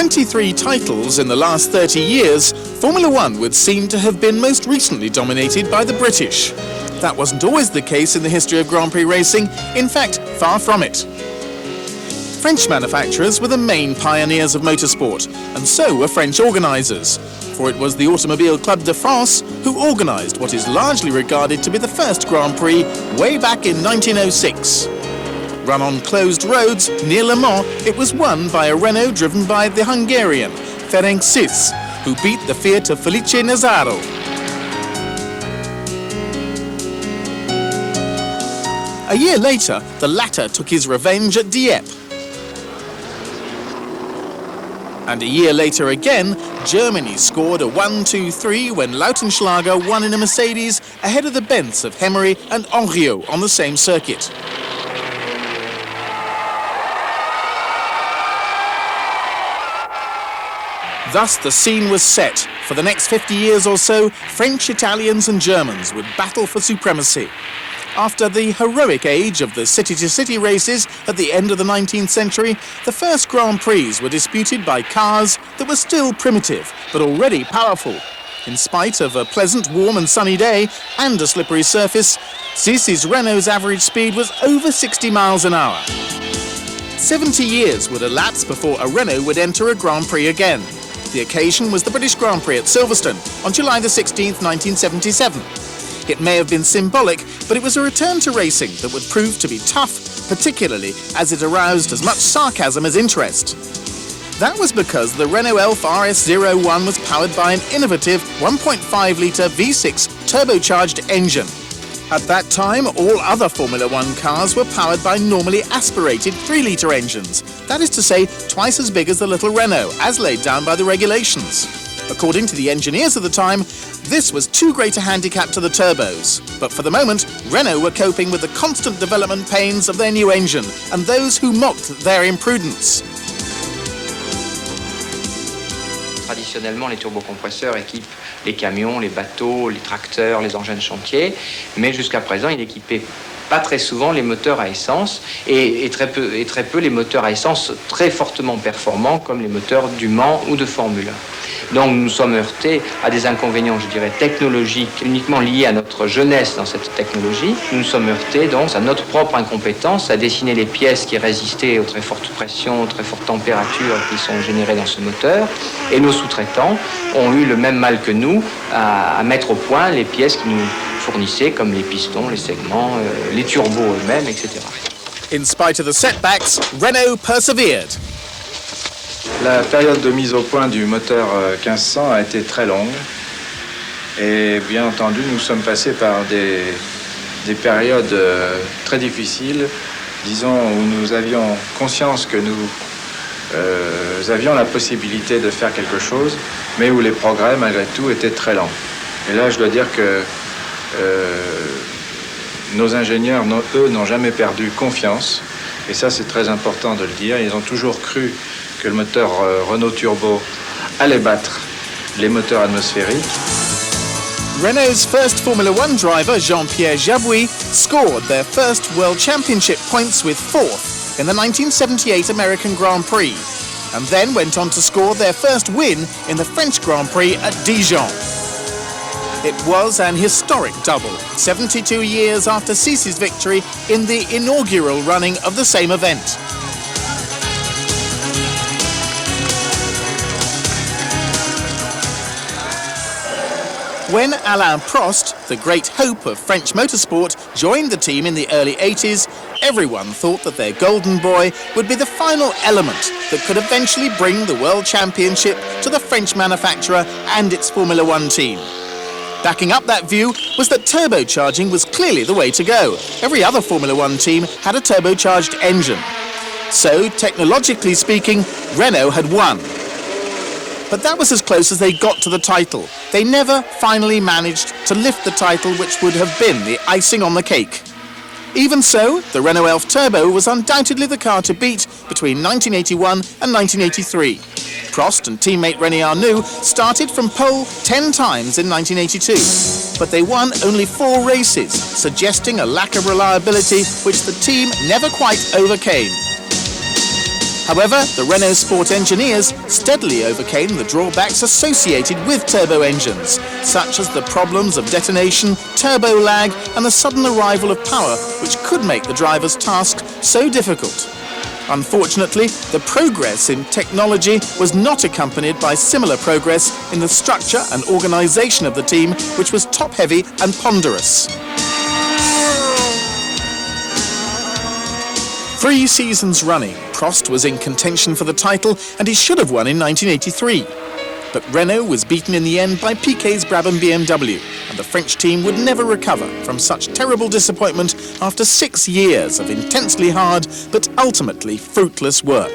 23 titles in the last 30 years, Formula One would seem to have been most recently dominated by the British. That wasn't always the case in the history of Grand Prix racing, in fact, far from it. French manufacturers were the main pioneers of motorsport, and so were French organisers, for it was the Automobile Club de France who organised what is largely regarded to be the first Grand Prix way back in 1906. Run on closed roads near Le Mans, it was won by a Renault driven by the Hungarian Ferenc Sis, who beat the Fiat of Felice Nazzaro. A year later, the latter took his revenge at Dieppe. And a year later again, Germany scored a 1-2-3 when Lautenschlager won in a Mercedes ahead of the Benz of Hemery and Henriot on the same circuit. Thus the scene was set. For the next 50 years or so, French, Italians and Germans would battle for supremacy. After the heroic age of the city-to-city races at the end of the 19th century, the first Grand Prix were disputed by cars that were still primitive, but already powerful. In spite of a pleasant, warm and sunny day and a slippery surface, Sis's Renault's average speed was over 60 miles an hour. 70 years would elapse before a Renault would enter a Grand Prix again. The occasion was the British Grand Prix at Silverstone on July the 16th, 1977. It may have been symbolic, but it was a return to racing that would prove to be tough, particularly as it aroused as much sarcasm as interest. That was because the Renault Elf RS01 was powered by an innovative 1.5-litre V6 turbocharged engine. At that time, all other Formula One cars were powered by normally aspirated 3-litre engines, that is to say, twice as big as the little Renault, as laid down by the regulations. According to the engineers of the time, this was too great a handicap to the turbos. But for the moment, Renault were coping with the constant development pains of their new engine and those who mocked their imprudence. Traditionnellement, les turbocompresseurs équipent les camions, les bateaux, les tracteurs, les engins de chantier, mais jusqu'à présent, il équipait pas très souvent les moteurs à essence et très peu les moteurs à essence très fortement performants comme les moteurs du Mans ou de Formule 1. Donc nous nous sommes heurtés à des inconvénients, je dirais, technologiques uniquement liés à notre jeunesse dans cette technologie. Nous nous sommes heurtés donc à notre propre incompétence, à dessiner les pièces qui résistaient aux très fortes pressions, aux très fortes températures qui sont générées dans ce moteur. Et nos sous-traitants ont eu le même mal que nous à mettre au point les pièces qui nous fournissaient, comme les pistons, les segments, les turbos eux-mêmes, etc. In spite of the setbacks, Renault persevered. La période de mise au point du moteur 1500 a été très longue et bien entendu nous sommes passés par des périodes très difficiles, disons où nous avions conscience que nous avions la possibilité de faire quelque chose, mais où les progrès malgré tout étaient très lents. Et là je dois dire que nos ingénieurs, eux, n'ont jamais perdu confiance et ça c'est très important de le dire, ils ont toujours cru que le moteur Renault Turbo allait battre les moteurs atmosphériques. Renault's first Formula One driver, Jean-Pierre Jabouille, scored their first World Championship points with fourth in the 1978 American Grand Prix, and then went on to score their first win in the French Grand Prix at Dijon. It was an historic double, 72 years after Sis's victory in the inaugural running of the same event. When Alain Prost, the great hope of French motorsport, joined the team in the early 80s, everyone thought that their golden boy would be the final element that could eventually bring the World Championship to the French manufacturer and its Formula One team. Backing up that view was that turbocharging was clearly the way to go. Every other Formula One team had a turbocharged engine. So, technologically speaking, Renault had won. But that was as close as they got to the title. They never finally managed to lift the title, which would have been the icing on the cake. Even so, the Renault Elf Turbo was undoubtedly the car to beat between 1981 and 1983. Prost and teammate René Arnoux started from pole 10 times in 1982, but they won only 4 races, suggesting a lack of reliability which the team never quite overcame. However, the Renault Sport engineers steadily overcame the drawbacks associated with turbo engines, such as the problems of detonation, turbo lag, and the sudden arrival of power, which could make the driver's task so difficult. Unfortunately, the progress in technology was not accompanied by similar progress in the structure and organisation of the team, which was top-heavy and ponderous. 3 seasons running, Prost was in contention for the title, and he should have won in 1983. But Renault was beaten in the end by Piquet's Brabham BMW, and the French team would never recover from such terrible disappointment after 6 years of intensely hard but ultimately fruitless work.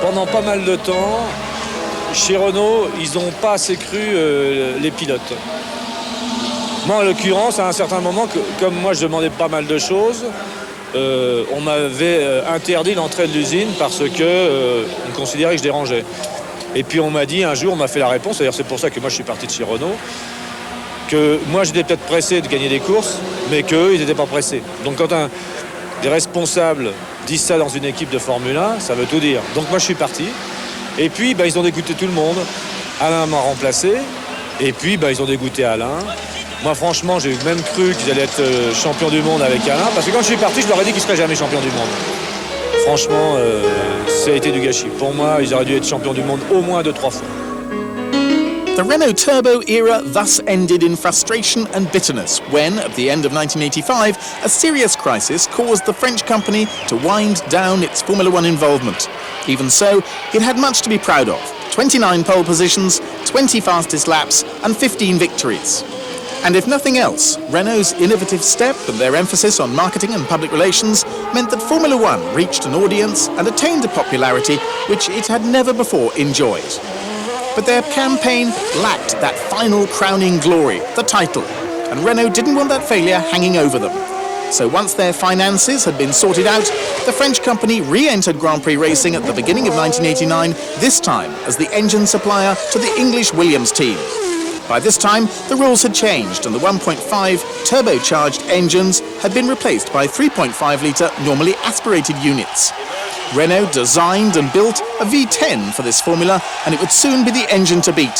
Pendant pas mal de temps, chez Renault, ils n'ont pas assez cru les pilotes. Moi, en l'occurrence, à un certain moment, comme moi je demandais pas mal de choses, on m'avait interdit l'entrée de l'usine parce que on considérait que je dérangeais. Et puis on m'a dit un jour, on m'a fait la réponse, d'ailleurs c'est pour ça que moi je suis parti de chez Renault, que moi j'étais peut-être pressé de gagner des courses, mais qu'eux ils n'étaient pas pressés. Donc quand des responsables disent ça dans une équipe de Formule 1, ça veut tout dire. Donc moi je suis parti, et puis ils ont dégoûté tout le monde. Alain m'a remplacé, et puis ils ont dégoûté Alain. Moi franchement j'ai même cru qu'ils allaient être champions du monde avec Alain, parce que quand je suis parti je leur ai dit qu'ils ne seraient jamais champions du monde. Franchement, ça a été du gâchis. Pour moi, ils auraient dû être champions du monde au moins 2-3 fois. The Renault Turbo era thus ended in frustration and bitterness when, at the end of 1985, a serious crisis caused the French company to wind down its Formula One involvement. Even so, it had much to be proud of. 29 pole positions, 20 fastest laps, and 15 victories. And if nothing else, Renault's innovative step and their emphasis on marketing and public relations meant that Formula One reached an audience and attained a popularity which it had never before enjoyed. But their campaign lacked that final crowning glory, the title, and Renault didn't want that failure hanging over them. So once their finances had been sorted out, the French company re-entered Grand Prix racing at the beginning of 1989, this time as the engine supplier to the English Williams team. By this time, the rules had changed and the 1.5 turbocharged engines had been replaced by 3.5-litre normally aspirated units. Renault designed and built a V10 for this formula, and it would soon be the engine to beat.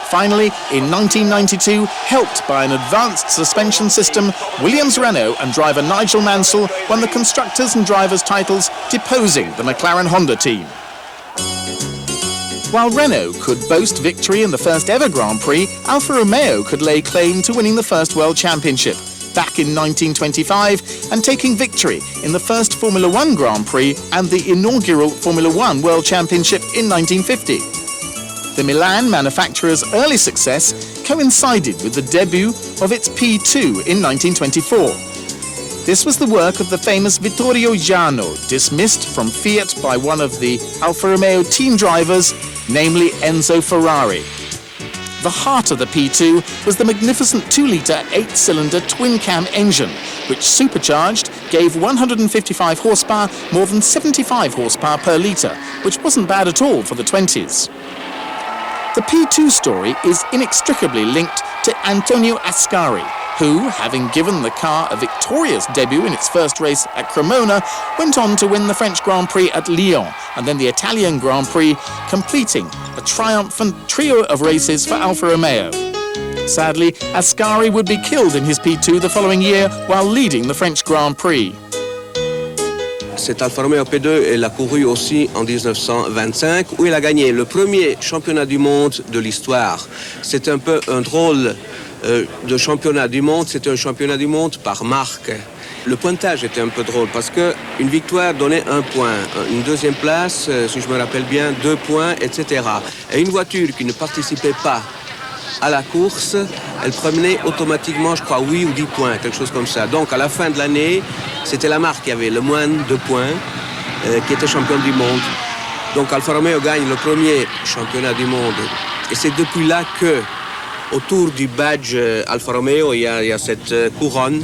Finally, in 1992, helped by an advanced suspension system, Williams-Renault and driver Nigel Mansell won the constructors' and drivers' titles, deposing the McLaren-Honda team. While Renault could boast victory in the first ever Grand Prix, Alfa Romeo could lay claim to winning the first World Championship back in 1925 and taking victory in the first Formula One Grand Prix and the inaugural Formula One World Championship in 1950. The Milan manufacturer's early success coincided with the debut of its P2 in 1924. This was the work of the famous Vittorio Jano, dismissed from Fiat by one of the Alfa Romeo team drivers, namely Enzo Ferrari. The heart of the P2 was the magnificent 2-litre 8-cylinder twin-cam engine, which supercharged gave 155 horsepower, more than 75 horsepower per litre, which wasn't bad at all for the 20s. The P2 story is inextricably linked to Antonio Ascari, who, having given the car a victorious debut in its first race at Cremona, went on to win the French Grand Prix at Lyon and then the Italian Grand Prix, completing a triumphant trio of races for Alfa Romeo. Sadly, Ascari would be killed in his P2 the following year while leading the French Grand Prix. Cet Alfa Romeo P2, elle a couru aussi en 1925, où elle a gagné le premier championnat du monde de l'histoire. C'est un peu un drôle de championnat du monde, c'était un championnat du monde par marque. Le pointage était un peu drôle parce qu'une victoire donnait 1 point, une deuxième place, si je me rappelle bien, 2 points, etc. Et une voiture qui ne participait pas à la course, elle prenait automatiquement, je crois, 8 ou 10 points, quelque chose comme ça. Donc à la fin de l'année, c'était la marque qui avait le moins de points, qui était champion du monde. Donc Alfa Romeo gagne le premier championnat du monde. Et c'est depuis là que, autour du badge Alfa Romeo, il y a cette couronne,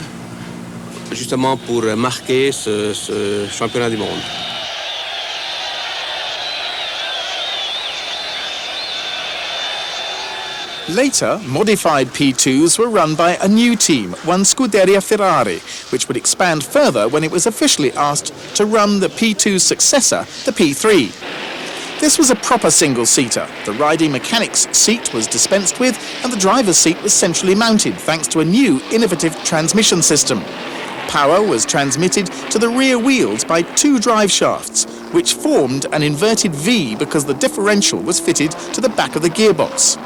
justement pour marquer ce championnat du monde. Later, modified P2s were run by a new team, one Scuderia Ferrari, which would expand further when it was officially asked to run the P2's successor, the P3. This was a proper single-seater. The riding mechanic's seat was dispensed with, and the driver's seat was centrally mounted thanks to a new, innovative transmission system. Power was transmitted to the rear wheels by two drive shafts, which formed an inverted V because the differential was fitted to the back of the gearbox.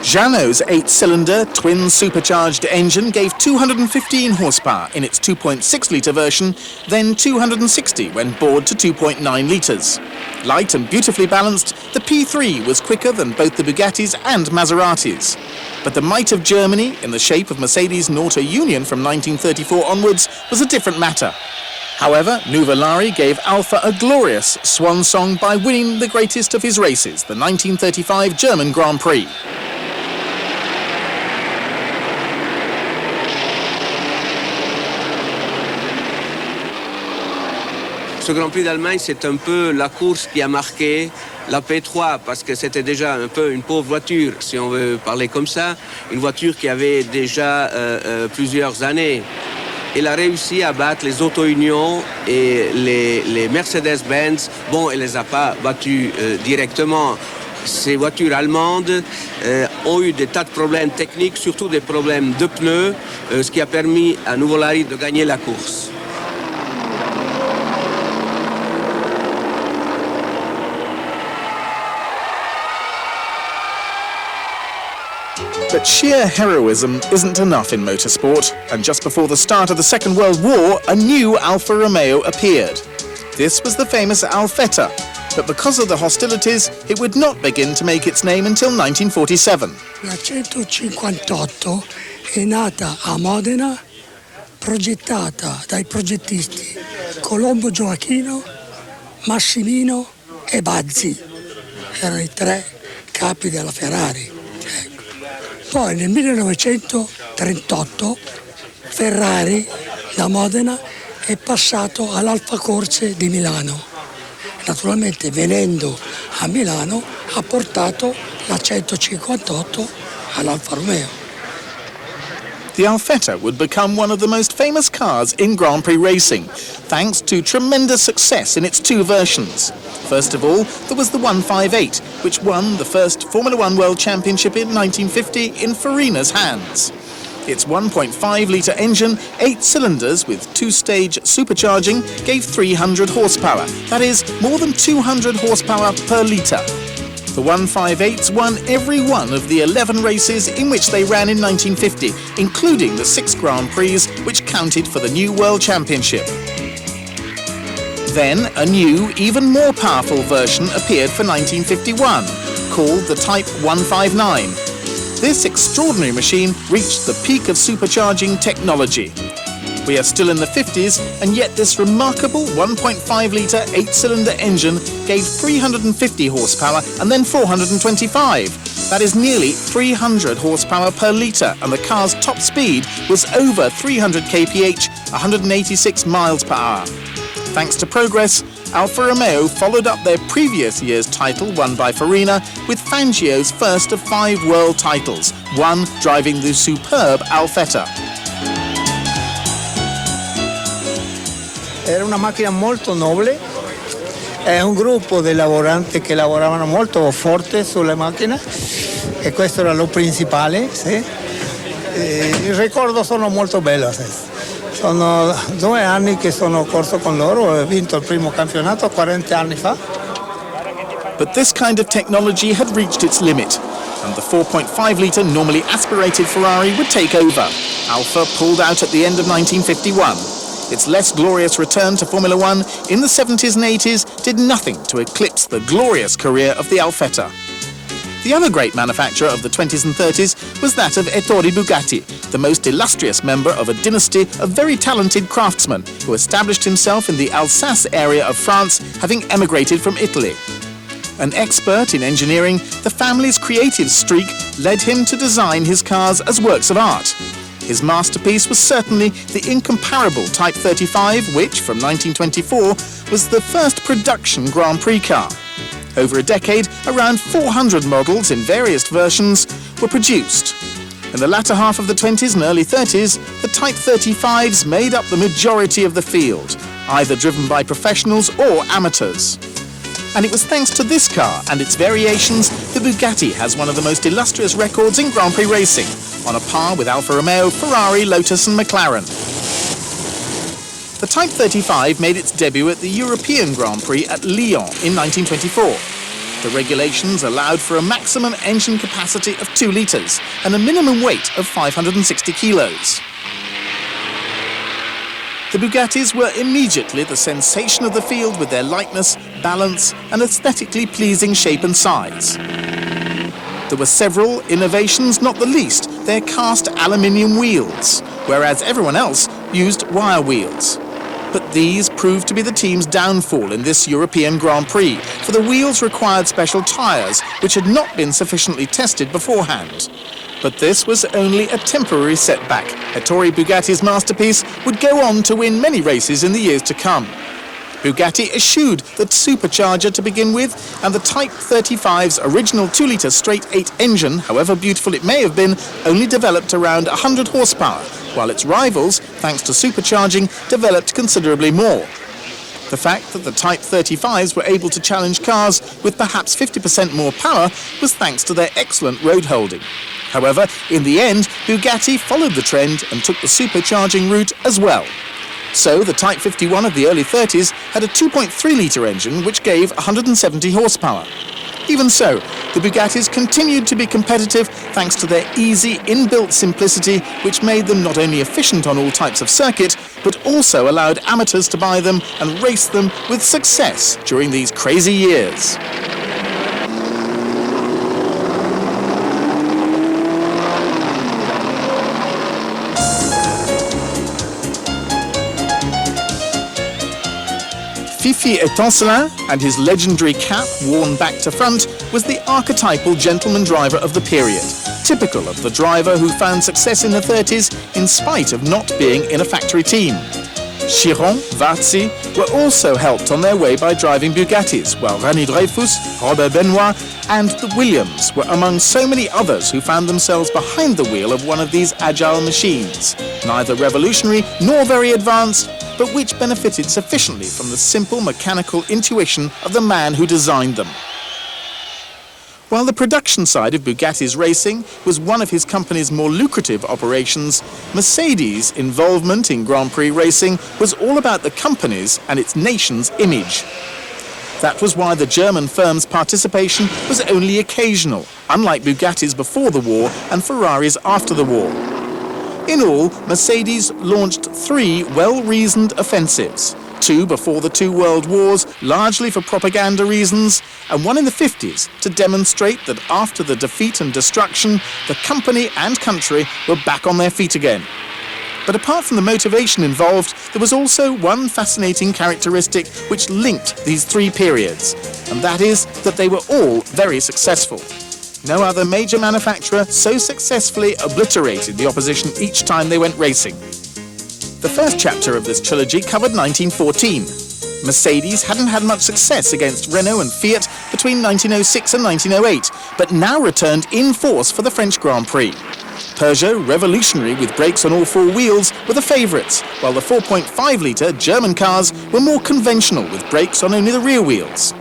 Jeannot's 8-cylinder, twin-supercharged engine gave 215 horsepower in its 2.6-litre version, then 260 when bored to 2.9 litres. Light and beautifully balanced, the P3 was quicker than both the Bugattis and Maseratis. But the might of Germany, in the shape of Mercedes' Auto Union from 1934 onwards, was a different matter. However, Nuvolari gave Alfa a glorious swan song by winning the greatest of his races, the 1935 German Grand Prix. Ce Grand Prix d'Allemagne, c'est un peu la course qui a marqué la P3 parce que c'était déjà un peu une pauvre voiture, si on veut parler comme ça, une voiture qui avait déjà plusieurs années. Elle a réussi à battre les Auto-Union et les Mercedes-Benz. Bon, elle ne les a pas battus directement. Ces voitures allemandes ont eu des tas de problèmes techniques, surtout des problèmes de pneus, ce qui a permis à Nuvolari de gagner la course. But sheer heroism isn't enough in motorsport, and just before the start of the Second World War, a new Alfa Romeo appeared. This was the famous Alfetta, but because of the hostilities, it would not begin to make its name until 1947. La 158 è nata a Modena, progettata dai progettisti Colombo Gioacchino, Massimino e Bazzi. Erano i tre capi della Ferrari. Poi nel 1938 Ferrari da Modena è passato all'Alfa Corse di Milano. Naturalmente venendo a Milano ha portato la 158 all'Alfa Romeo. The Alfetta would become one of the most famous cars in Grand Prix racing, thanks to tremendous success in its two versions. First of all, there was the 158, which won the first Formula One World Championship in 1950 in Farina's hands. Its 1.5-litre engine, 8 cylinders with two-stage supercharging, gave 300 horsepower. That is, more than 200 horsepower per litre. The 158s won every one of the 11 races in which they ran in 1950, including the 6 Grand Prix which counted for the new World Championship. Then a new, even more powerful version appeared for 1951, called the Type 159. This extraordinary machine reached the peak of supercharging technology. We are still in the 50s, and yet this remarkable 1.5-litre 8-cylinder engine gave 350 horsepower and then 425. That is nearly 300 horsepower per litre, and the car's top speed was over 300 kph, 186 miles per hour. Thanks to progress, Alfa Romeo followed up their previous year's title won by Farina with Fangio's first of 5 world titles, one driving the superb Alfetta. Era una macchina molto nobile, è un gruppo di lavoranti che lavoravano molto forte sulle macchine e questo era lo principale. Sì. Il ricordo sono molto bello. Sì. Sono 2 anni che sono corso con loro, ho vinto il primo campionato 40 anni fa. But this kind of technology had reached its limit, and the 4.5-litre normally aspirated Ferrari would take over. Alfa pulled out at the end of 1951. Its less glorious return to Formula One in the 70s and 80s did nothing to eclipse the glorious career of the Alfetta. The other great manufacturer of the 20s and 30s was that of Ettore Bugatti, the most illustrious member of a dynasty of very talented craftsmen who established himself in the Alsace area of France, having emigrated from Italy. An expert in engineering, the family's creative streak led him to design his cars as works of art. His masterpiece was certainly the incomparable Type 35, which, from 1924, was the first production Grand Prix car. Over a decade, around 400 models in various versions were produced. In the latter half of the 20s and early 30s, the Type 35s made up the majority of the field, either driven by professionals or amateurs. And it was thanks to this car and its variations that Bugatti has one of the most illustrious records in Grand Prix racing, on a par with Alfa Romeo, Ferrari, Lotus and McLaren. The Type 35 made its debut at the European Grand Prix at Lyon in 1924. The regulations allowed for a maximum engine capacity of 2 litres and a minimum weight of 560 kilos. The Bugattis were immediately the sensation of the field with their lightness, balance and aesthetically pleasing shape and size. There were several innovations, not the least their cast aluminium wheels, whereas everyone else used wire wheels. But these proved to be the team's downfall in this European Grand Prix, for the wheels required special tyres, which had not been sufficiently tested beforehand. But this was only a temporary setback. Ettore Bugatti's masterpiece would go on to win many races in the years to come. Bugatti eschewed the supercharger to begin with, and the Type 35's original 2-litre straight 8 engine, however beautiful it may have been, only developed around 100 horsepower, while its rivals, thanks to supercharging, developed considerably more. The fact that the Type 35s were able to challenge cars with perhaps 50% more power was thanks to their excellent road holding. However, in the end, Bugatti followed the trend and took the supercharging route as well. So the Type 51 of the early 30s had a 2.3-litre engine which gave 170 horsepower. Even so, the Bugattis continued to be competitive thanks to their easy inbuilt simplicity, which made them not only efficient on all types of circuit, but also allowed amateurs to buy them and race them with success during these crazy years. Fifi Étincelin and his legendary cap worn back to front was the archetypal gentleman driver of the period, typical of the driver who found success in the 30s in spite of not being in a factory team. Chiron, Varzi were also helped on their way by driving Bugattis, while René Dreyfus, Robert Benoit and the Williams were among so many others who found themselves behind the wheel of one of these agile machines, neither revolutionary nor very advanced, but which benefited sufficiently from the simple mechanical intuition of the man who designed them. While the production side of Bugatti's racing was one of his company's more lucrative operations, Mercedes' involvement in Grand Prix racing was all about the company's and its nation's image. That was why the German firm's participation was only occasional, unlike Bugatti's before the war and Ferrari's after the war. In all, Mercedes launched 3 well-reasoned offensives, 2 before the 2 world wars, largely for propaganda reasons, and 1 in the 50s to demonstrate that after the defeat and destruction, the company and country were back on their feet again. But apart from the motivation involved, there was also one fascinating characteristic which linked these 3 periods, and that is that they were all very successful. No other major manufacturer so successfully obliterated the opposition each time they went racing. The first chapter of this trilogy covered 1914. Mercedes hadn't had much success against Renault and Fiat between 1906 and 1908, but now returned in force for the French Grand Prix. Peugeot, revolutionary with brakes on all 4 wheels, were the favourites, while the 4.5-litre German cars were more conventional with brakes on only the rear wheels.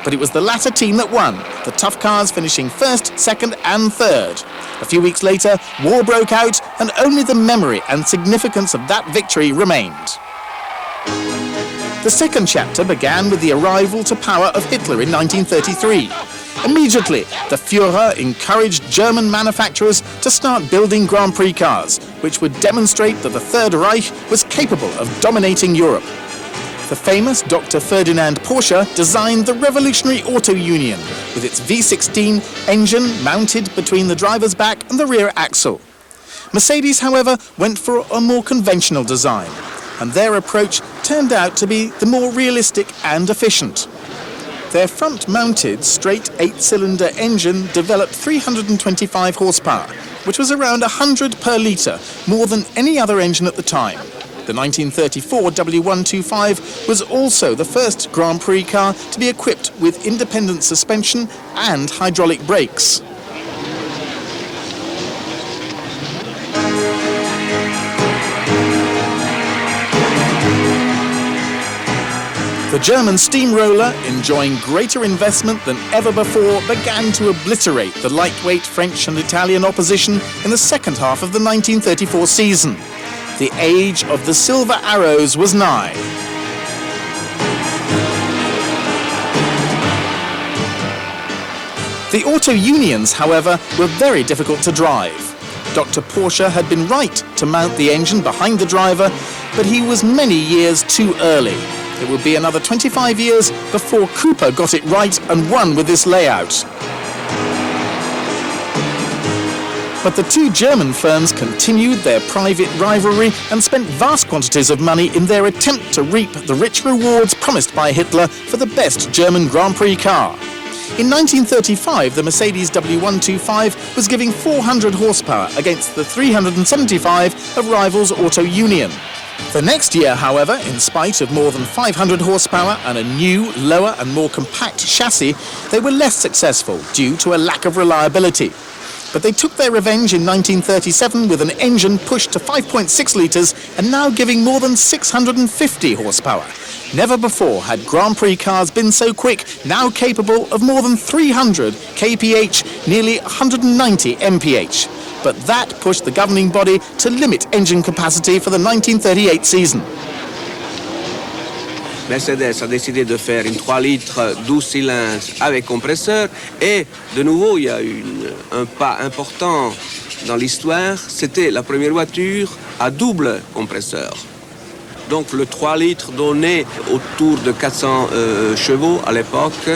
But it was the latter team that won, the tough cars finishing first, second and third. A few weeks later, war broke out and only the memory and significance of that victory remained. The second chapter began with the arrival to power of Hitler in 1933. Immediately, the Führer encouraged German manufacturers to start building Grand Prix cars, which would demonstrate that the Third Reich was capable of dominating Europe. The famous Dr. Ferdinand Porsche designed the revolutionary Auto Union with its V16 engine mounted between the driver's back and the rear axle. Mercedes, however, went for a more conventional design, and their approach turned out to be the more realistic and efficient. Their front-mounted straight 8-cylinder engine developed 325 horsepower, which was around 100 per litre, more than any other engine at the time. The 1934 W125 was also the first Grand Prix car to be equipped with independent suspension and hydraulic brakes. German steamroller, enjoying greater investment than ever before, began to obliterate the lightweight French and Italian opposition in the second half of the 1934 season. The age of the Silver Arrows was nigh. The auto unions, however, were very difficult to drive. Dr. Porsche had been right to mount the engine behind the driver, but he was many years too early. It would be another 25 years before Cooper got it right and won with this layout. But the two German firms continued their private rivalry and spent vast quantities of money in their attempt to reap the rich rewards promised by Hitler for the best German Grand Prix car. In 1935, the Mercedes W125 was giving 400 horsepower against the 375 of rivals Auto Union. The next year, however, in spite of more than 500 horsepower and a new, lower and more compact chassis, they were less successful due to a lack of reliability. But they took their revenge in 1937 with an engine pushed to 5.6 litres and now giving more than 650 horsepower. Never before had Grand Prix cars been so quick, now capable of more than 300 kph, nearly 190 mph. But that pushed the governing body to limit engine capacity for the 1938 season. Mercedes a décidé de faire une 3 litres 12 cylindres avec compresseur et de nouveau il y a eu un pas important dans l'histoire, c'était la première voiture à double compresseur. Donc le 3 litres donnait autour de 400 chevaux à l'époque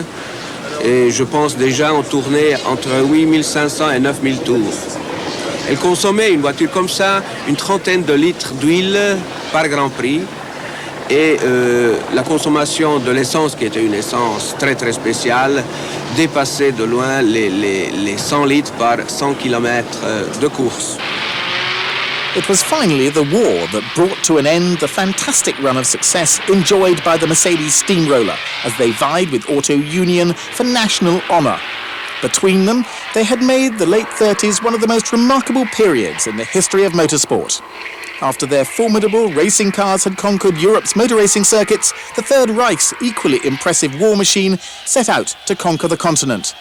et je pense déjà on tournait entre 8500 et 9000 tours. Elle consommait, une voiture comme ça, une trentaine de litres d'huile par Grand Prix. Et la consommation de l'essence, qui était une essence très très spéciale, dépassait de loin les 100 litres par 100 km de course. It was finally the war that brought to an end the fantastic run of success enjoyed by the Mercedes steamroller as they vied with Auto Union for national honour. Between them, they had made the late 30s one of the most remarkable periods in the history of motorsport. After their formidable racing cars had conquered Europe's motor racing circuits, the Third Reich's equally impressive war machine set out to conquer the continent.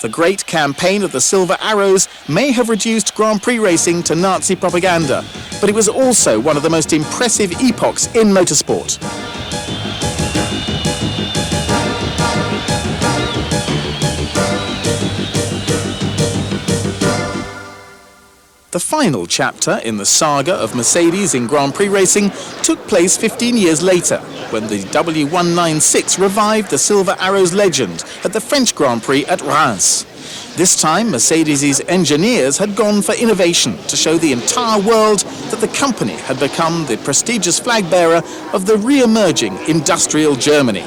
The great campaign of the Silver Arrows may have reduced Grand Prix racing to Nazi propaganda, but it was also one of the most impressive epochs in motorsport. The final chapter in the saga of Mercedes in Grand Prix racing took place 15 years later, when the W196 revived the Silver Arrows legend at the French Grand Prix at Reims. This time, Mercedes' engineers had gone for innovation to show the entire world that the company had become the prestigious flag bearer of the re-emerging industrial Germany.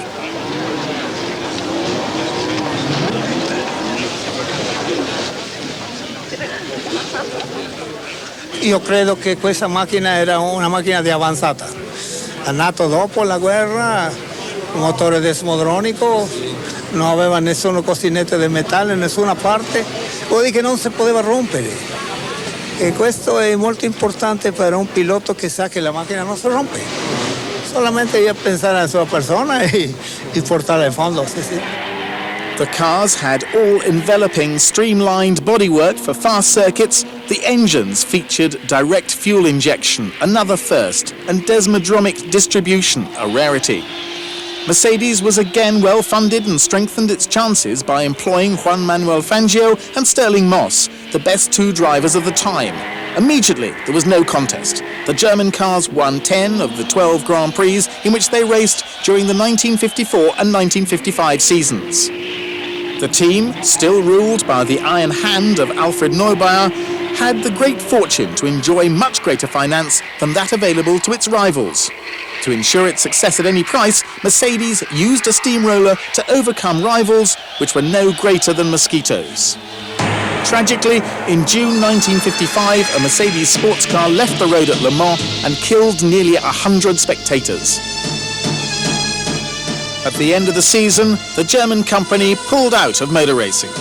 Io credo che questa macchina era una macchina di avanzata. È nato dopo la guerra, un motore desmodronico, non aveva nessun costinetto di metallo in nessuna parte, vuol dire che non si poteva rompere. E questo è molto importante per un pilota che sa che la macchina non si rompe. Solamente io pensare alla sua persona e portarla in fondo. Sì, sì. The cars had all-enveloping, streamlined bodywork for fast circuits. The engines featured direct fuel injection, another first, and desmodromic distribution, a rarity. Mercedes was again well-funded and strengthened its chances by employing Juan Manuel Fangio and Sterling Moss, the best two drivers of the time. Immediately, there was no contest. The German cars won 10 of the 12 Grand Prix in which they raced during the 1954 and 1955 seasons. The team, still ruled by the iron hand of Alfred Neubauer, had the great fortune to enjoy much greater finance than that available to its rivals. To ensure its success at any price, Mercedes used a steamroller to overcome rivals which were no greater than mosquitoes. Tragically, in June 1955, a Mercedes sports car left the road at Le Mans and killed nearly 100 spectators. At the end of the season, the German company pulled out of motor racing.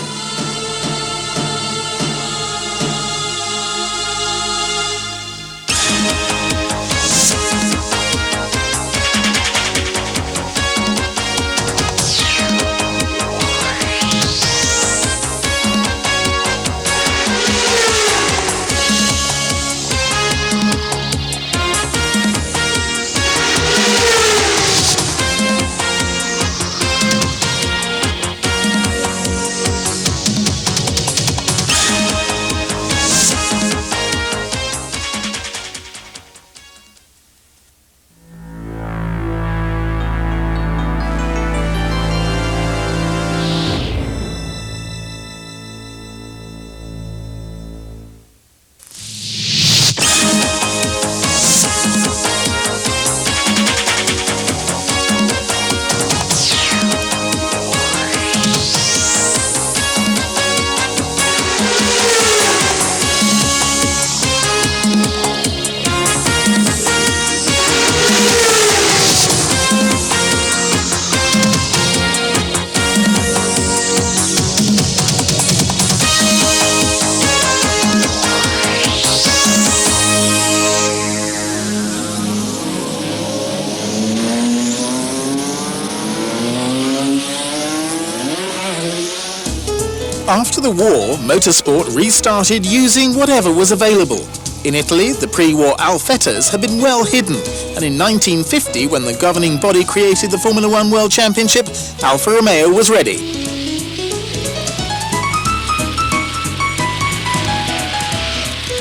After the war, motorsport restarted using whatever was available. In Italy, the pre-war Alfettas had been well hidden, and in 1950, when the governing body created the Formula One World Championship, Alfa Romeo was ready.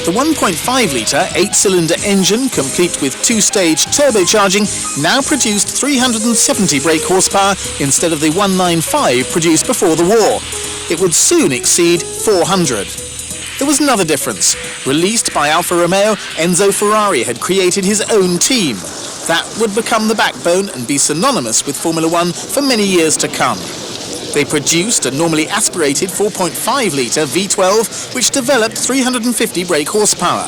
The 1.5-litre, 8-cylinder engine, complete with two-stage turbocharging, now produced 370 brake horsepower instead of the 195 produced before the war. It would soon exceed 400. There was another difference. Released by Alfa Romeo, Enzo Ferrari had created his own team. That would become the backbone and be synonymous with Formula One for many years to come. They produced a normally aspirated 4.5-litre V12, which developed 350 brake horsepower.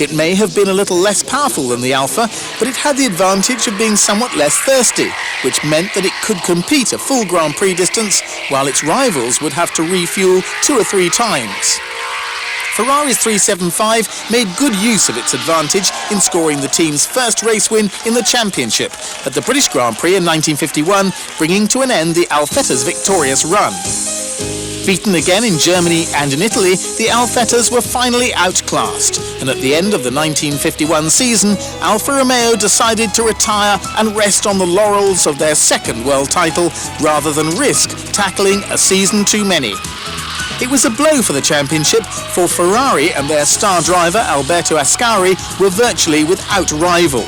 It may have been a little less powerful than the Alfa, but it had the advantage of being somewhat less thirsty, which meant that it could compete a full Grand Prix distance, while its rivals would have to refuel 2 or 3 times. Ferrari's 375 made good use of its advantage in scoring the team's first race win in the championship at the British Grand Prix in 1951, bringing to an end the Alfetta's victorious run. Beaten again in Germany and in Italy, the Alfettas were finally outclassed, and at the end of the 1951 season, Alfa Romeo decided to retire and rest on the laurels of their second world title rather than risk tackling a season too many. It was a blow for the championship, for Ferrari and their star driver Alberto Ascari were virtually without rival.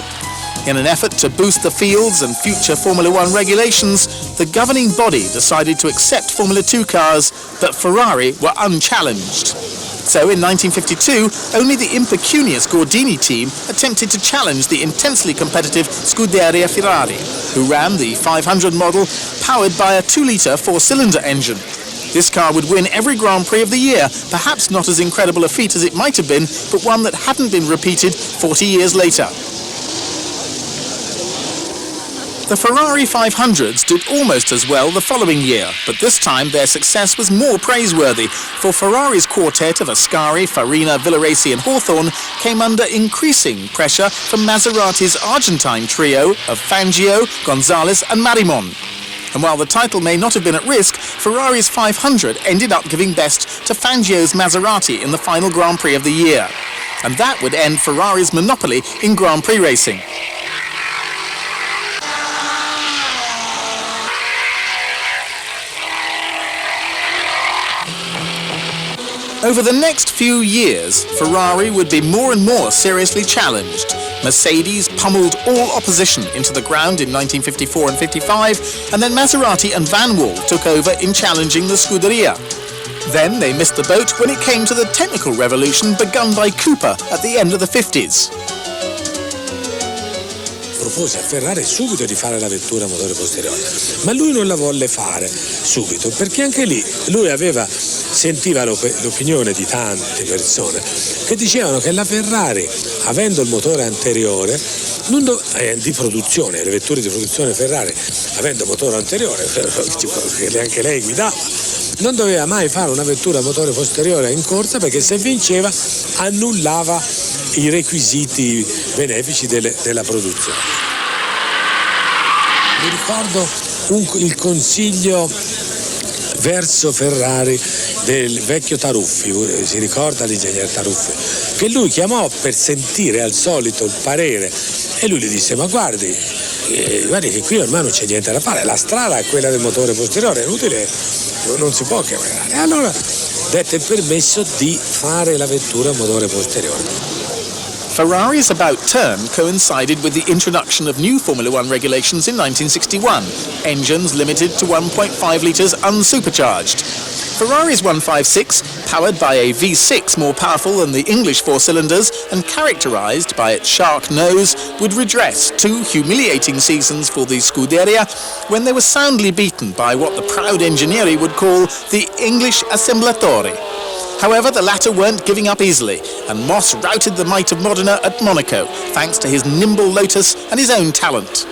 In an effort to boost the fields and future Formula One regulations, the governing body decided to accept Formula 2 cars, but Ferrari were unchallenged. So in 1952, only the impecunious Gordini team attempted to challenge the intensely competitive Scuderia Ferrari, who ran the 500 model powered by a 2-litre 4-cylinder engine. This car would win every Grand Prix of the year, perhaps not as incredible a feat as it might have been, but one that hadn't been repeated 40 years later. The Ferrari 500s did almost as well the following year, but this time their success was more praiseworthy, for Ferrari's quartet of Ascari, Farina, Villaraci and Hawthorn came under increasing pressure from Maserati's Argentine trio of Fangio, Gonzalez and Marimon. And while the title may not have been at risk, Ferrari's 500 ended up giving best to Fangio's Maserati in the final Grand Prix of the year. And that would end Ferrari's monopoly in Grand Prix racing. Over the next few years, Ferrari would be more and more seriously challenged. Mercedes pummeled all opposition into the ground in 1954 and 55, and then Maserati and Van Wall took over in challenging the Scuderia. Then they missed the boat when it came to the technical revolution begun by Cooper at the end of the 50s. Propose a Ferrari subito di fare la vettura a motore posteriore, ma lui non la volle fare subito, perché anche lì lui sentiva l'opinione di tante persone che dicevano che la Ferrari, avendo il motore anteriore di produzione, le vetture di produzione Ferrari avendo motore anteriore, che anche lei guidava, non doveva mai fare una vettura a motore posteriore in corsa, perché se vinceva annullava i requisiti benefici della produzione. Mi ricordo il consiglio verso Ferrari del vecchio Taruffi, si ricorda l'ingegner Taruffi, che lui chiamò per sentire al solito il parere, e lui gli disse: ma guardi che qui ormai non c'è niente da fare, la strada è quella del motore posteriore, è inutile, non si può chiamare. E allora dette il permesso di fare la vettura a motore posteriore. Ferrari's about turn coincided with the introduction of new Formula One regulations in 1961, engines limited to 1.5 litres unsupercharged. Ferrari's 156, powered by a V6 more powerful than the English 4-cylinders and characterised by its shark nose, would redress 2 humiliating seasons for the Scuderia when they were soundly beaten by what the proud engineer would call the English Assemblatori. However, the latter weren't giving up easily, and Moss routed the might of Modena at Monaco, thanks to his nimble Lotus and his own talent.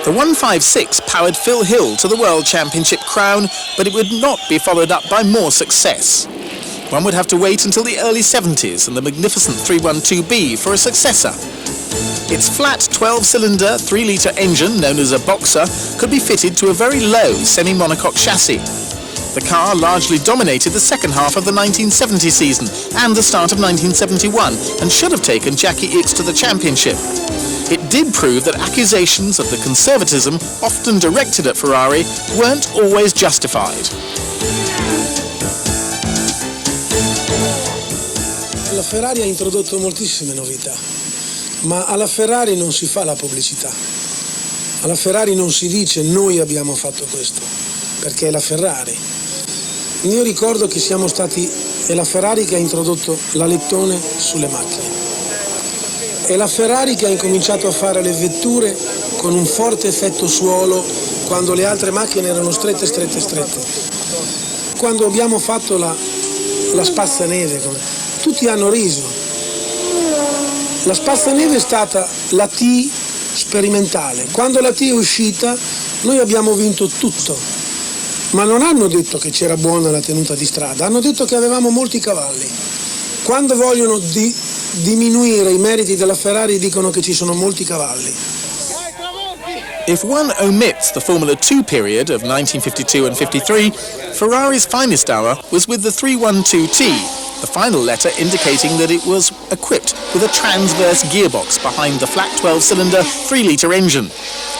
The 156 powered Phil Hill to the World Championship crown, but it would not be followed up by more success. One would have to wait until the early 70s and the magnificent 312B for a successor. Its flat 12-cylinder 3-litre engine, known as a boxer, could be fitted to a very low semi-monocoque chassis. The car largely dominated the second half of the 1970 season and the start of 1971 and should have taken Jackie Ickx to the championship. It did prove that accusations of the conservatism, often directed at Ferrari, weren't always justified. La Ferrari ha introdotto moltissime novità, ma alla Ferrari non si fa la pubblicità. Alla Ferrari non si dice noi abbiamo fatto questo, perché è la Ferrari. Io ricordo che è la Ferrari che ha introdotto l'alettone sulle macchine. È la Ferrari che ha incominciato a fare le vetture con un forte effetto suolo quando le altre macchine erano strette. Quando abbiamo fatto la spazzaneve, tutti hanno riso. La spazzaneve è stata la T sperimentale. Quando la T è uscita noi abbiamo vinto tutto. Ma non hanno detto che c'era buona la tenuta di strada, hanno detto che avevamo molti cavalli. Quando vogliono diminuire i meriti della Ferrari dicono che ci sono molti cavalli. If one omits the Formula 2 period of 1952 and 53, Ferrari's finest hour was with the 312T, the final letter indicating that it was equipped with a transverse gearbox behind the flat 12-cylinder 3-litre engine.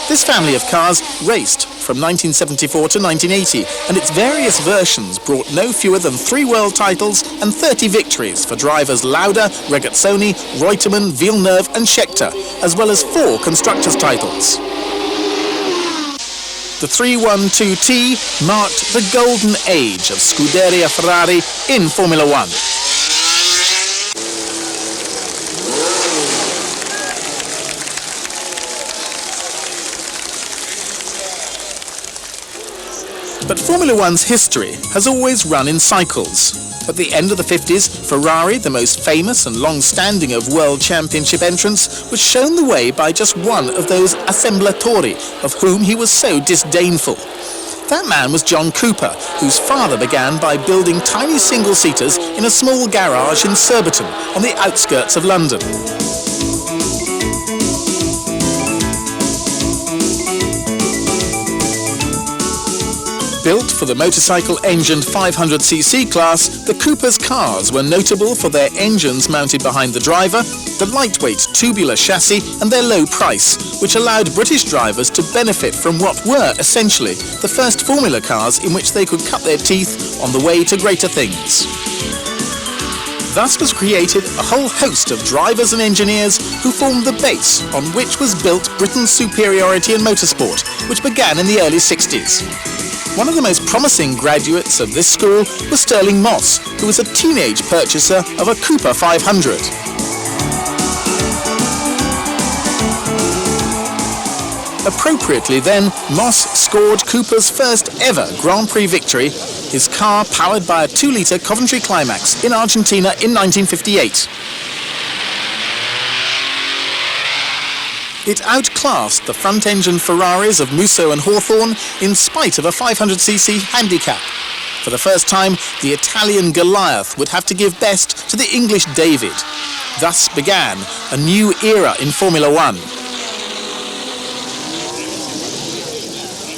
This family of cars raced from 1974 to 1980, and its various versions brought no fewer than 3 world titles and 30 victories for drivers Lauda, Regazzoni, Reutemann, Villeneuve and Scheckter, as well as 4 constructors' titles. The 312T marked the golden age of Scuderia Ferrari in Formula 1. But Formula One's history has always run in cycles. At the end of the 50s, Ferrari, the most famous and long-standing of World Championship entrants, was shown the way by just one of those assemblatori of whom he was so disdainful. That man was John Cooper, whose father began by building tiny single-seaters in a small garage in Surbiton, on the outskirts of London. Built for the motorcycle-engined 500cc class, the Cooper's cars were notable for their engines mounted behind the driver, the lightweight tubular chassis and their low price, which allowed British drivers to benefit from what were essentially the first Formula cars in which they could cut their teeth on the way to greater things. Thus was created a whole host of drivers and engineers who formed the base on which was built Britain's superiority in motorsport, which began in the early 60s. One of the most promising graduates of this school was Stirling Moss, who was a teenage purchaser of a Cooper 500. Appropriately then, Moss scored Cooper's first ever Grand Prix victory, his car powered by a 2-litre Coventry Climax in Argentina in 1958. It outclassed the front-engine Ferraris of Musso and Hawthorn in spite of a 500cc handicap. For the first time, the Italian Goliath would have to give best to the English David. Thus began a new era in Formula 1.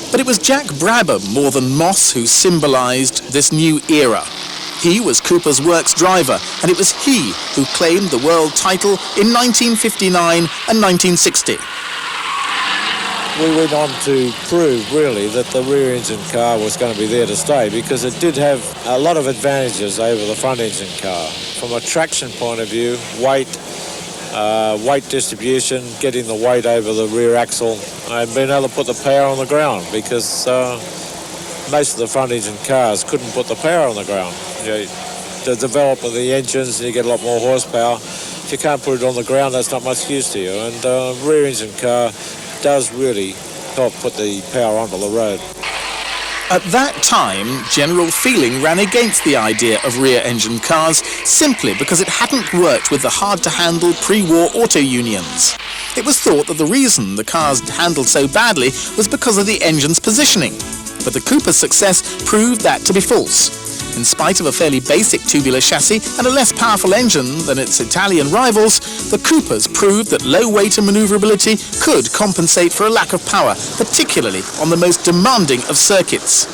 But it was Jack Brabham more than Moss who symbolised this new era. He was Cooper's works driver, and it was he who claimed the world title in 1959 and 1960. We went on to prove, really, that the rear-engine car was going to be there to stay, because it did have a lot of advantages over the front-engine car. From a traction point of view, weight distribution, getting the weight over the rear axle, and being able to put the power on the ground, because most of the front-engine cars couldn't put the power on the ground. The development of the engines, you get a lot more horsepower. If you can't put it on the ground, that's not much use to you. And a rear-engine car does really help put the power onto the road. At that time, general feeling ran against the idea of rear-engine cars simply because it hadn't worked with the hard-to-handle pre-war auto unions. It was thought that the reason the cars handled so badly was because of the engine's positioning. But the Cooper's success proved that to be false. In spite of a fairly basic tubular chassis and a less powerful engine than its Italian rivals, the Coopers proved that low weight and manoeuvrability could compensate for a lack of power, particularly on the most demanding of circuits.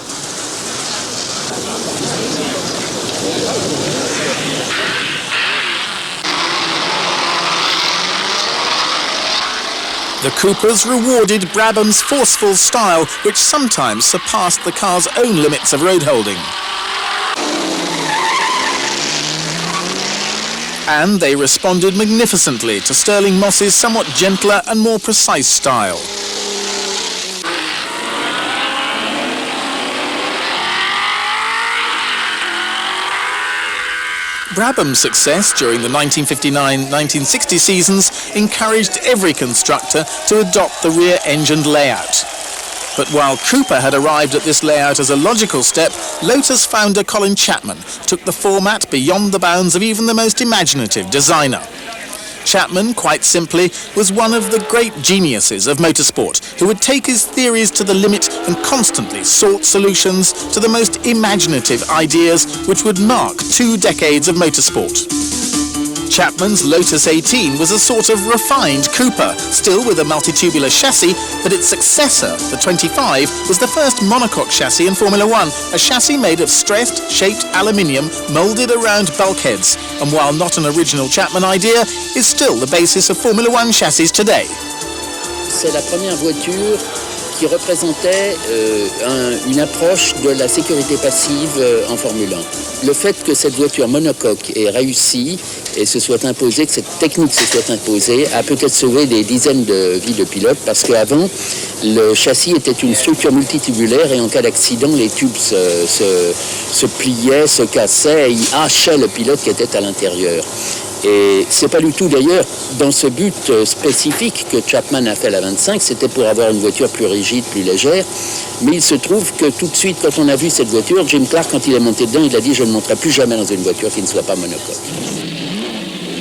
The Coopers rewarded Brabham's forceful style, which sometimes surpassed the car's own limits of road holding. And they responded magnificently to Stirling Moss's somewhat gentler and more precise style. Brabham's success during the 1959-1960 seasons encouraged every constructor to adopt the rear-engined layout. But while Cooper had arrived at this layout as a logical step, Lotus founder Colin Chapman took the format beyond the bounds of even the most imaginative designer. Chapman, quite simply, was one of the great geniuses of motorsport who would take his theories to the limit and constantly sought solutions to the most imaginative ideas which would mark 2 decades of motorsport. Chapman's Lotus 18 was a sort of refined Cooper, still with a multitubular chassis, but its successor, the 25, was the first monocoque chassis in Formula One, a chassis made of stressed, shaped aluminium moulded around bulkheads, and while not an original Chapman idea, is still the basis of Formula One chassis today. C'est la première voiture qui représentait une approche de la sécurité passive en Formule 1. Le fait que cette voiture monocoque ait réussi et se soit imposée, que cette technique se soit imposée, a peut-être sauvé des dizaines de vies de pilotes, parce qu'avant, le châssis était une structure multitubulaire et en cas d'accident, les tubes se pliaient, se cassaient et hachaient le pilote qui était à l'intérieur. Et c'est pas du tout d'ailleurs dans ce but spécifique que Chapman a fait la 25, c'était pour avoir une voiture plus rigide, plus légère. Mais il se trouve que tout de suite, quand on a vu cette voiture, Jim Clark, quand il est monté dedans, il a dit « Je ne monterai plus jamais dans une voiture qui ne soit pas monocoque ».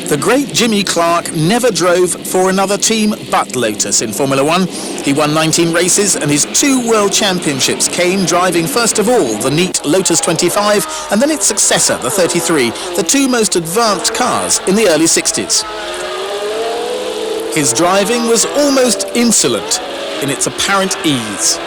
The great Jimmy Clark never drove for another team but Lotus in Formula One. He won 19 races and his 2 world championships came driving first of all the neat Lotus 25 and then its successor, the 33, the 2 most advanced cars in the early 60s. His driving was almost insolent in its apparent ease.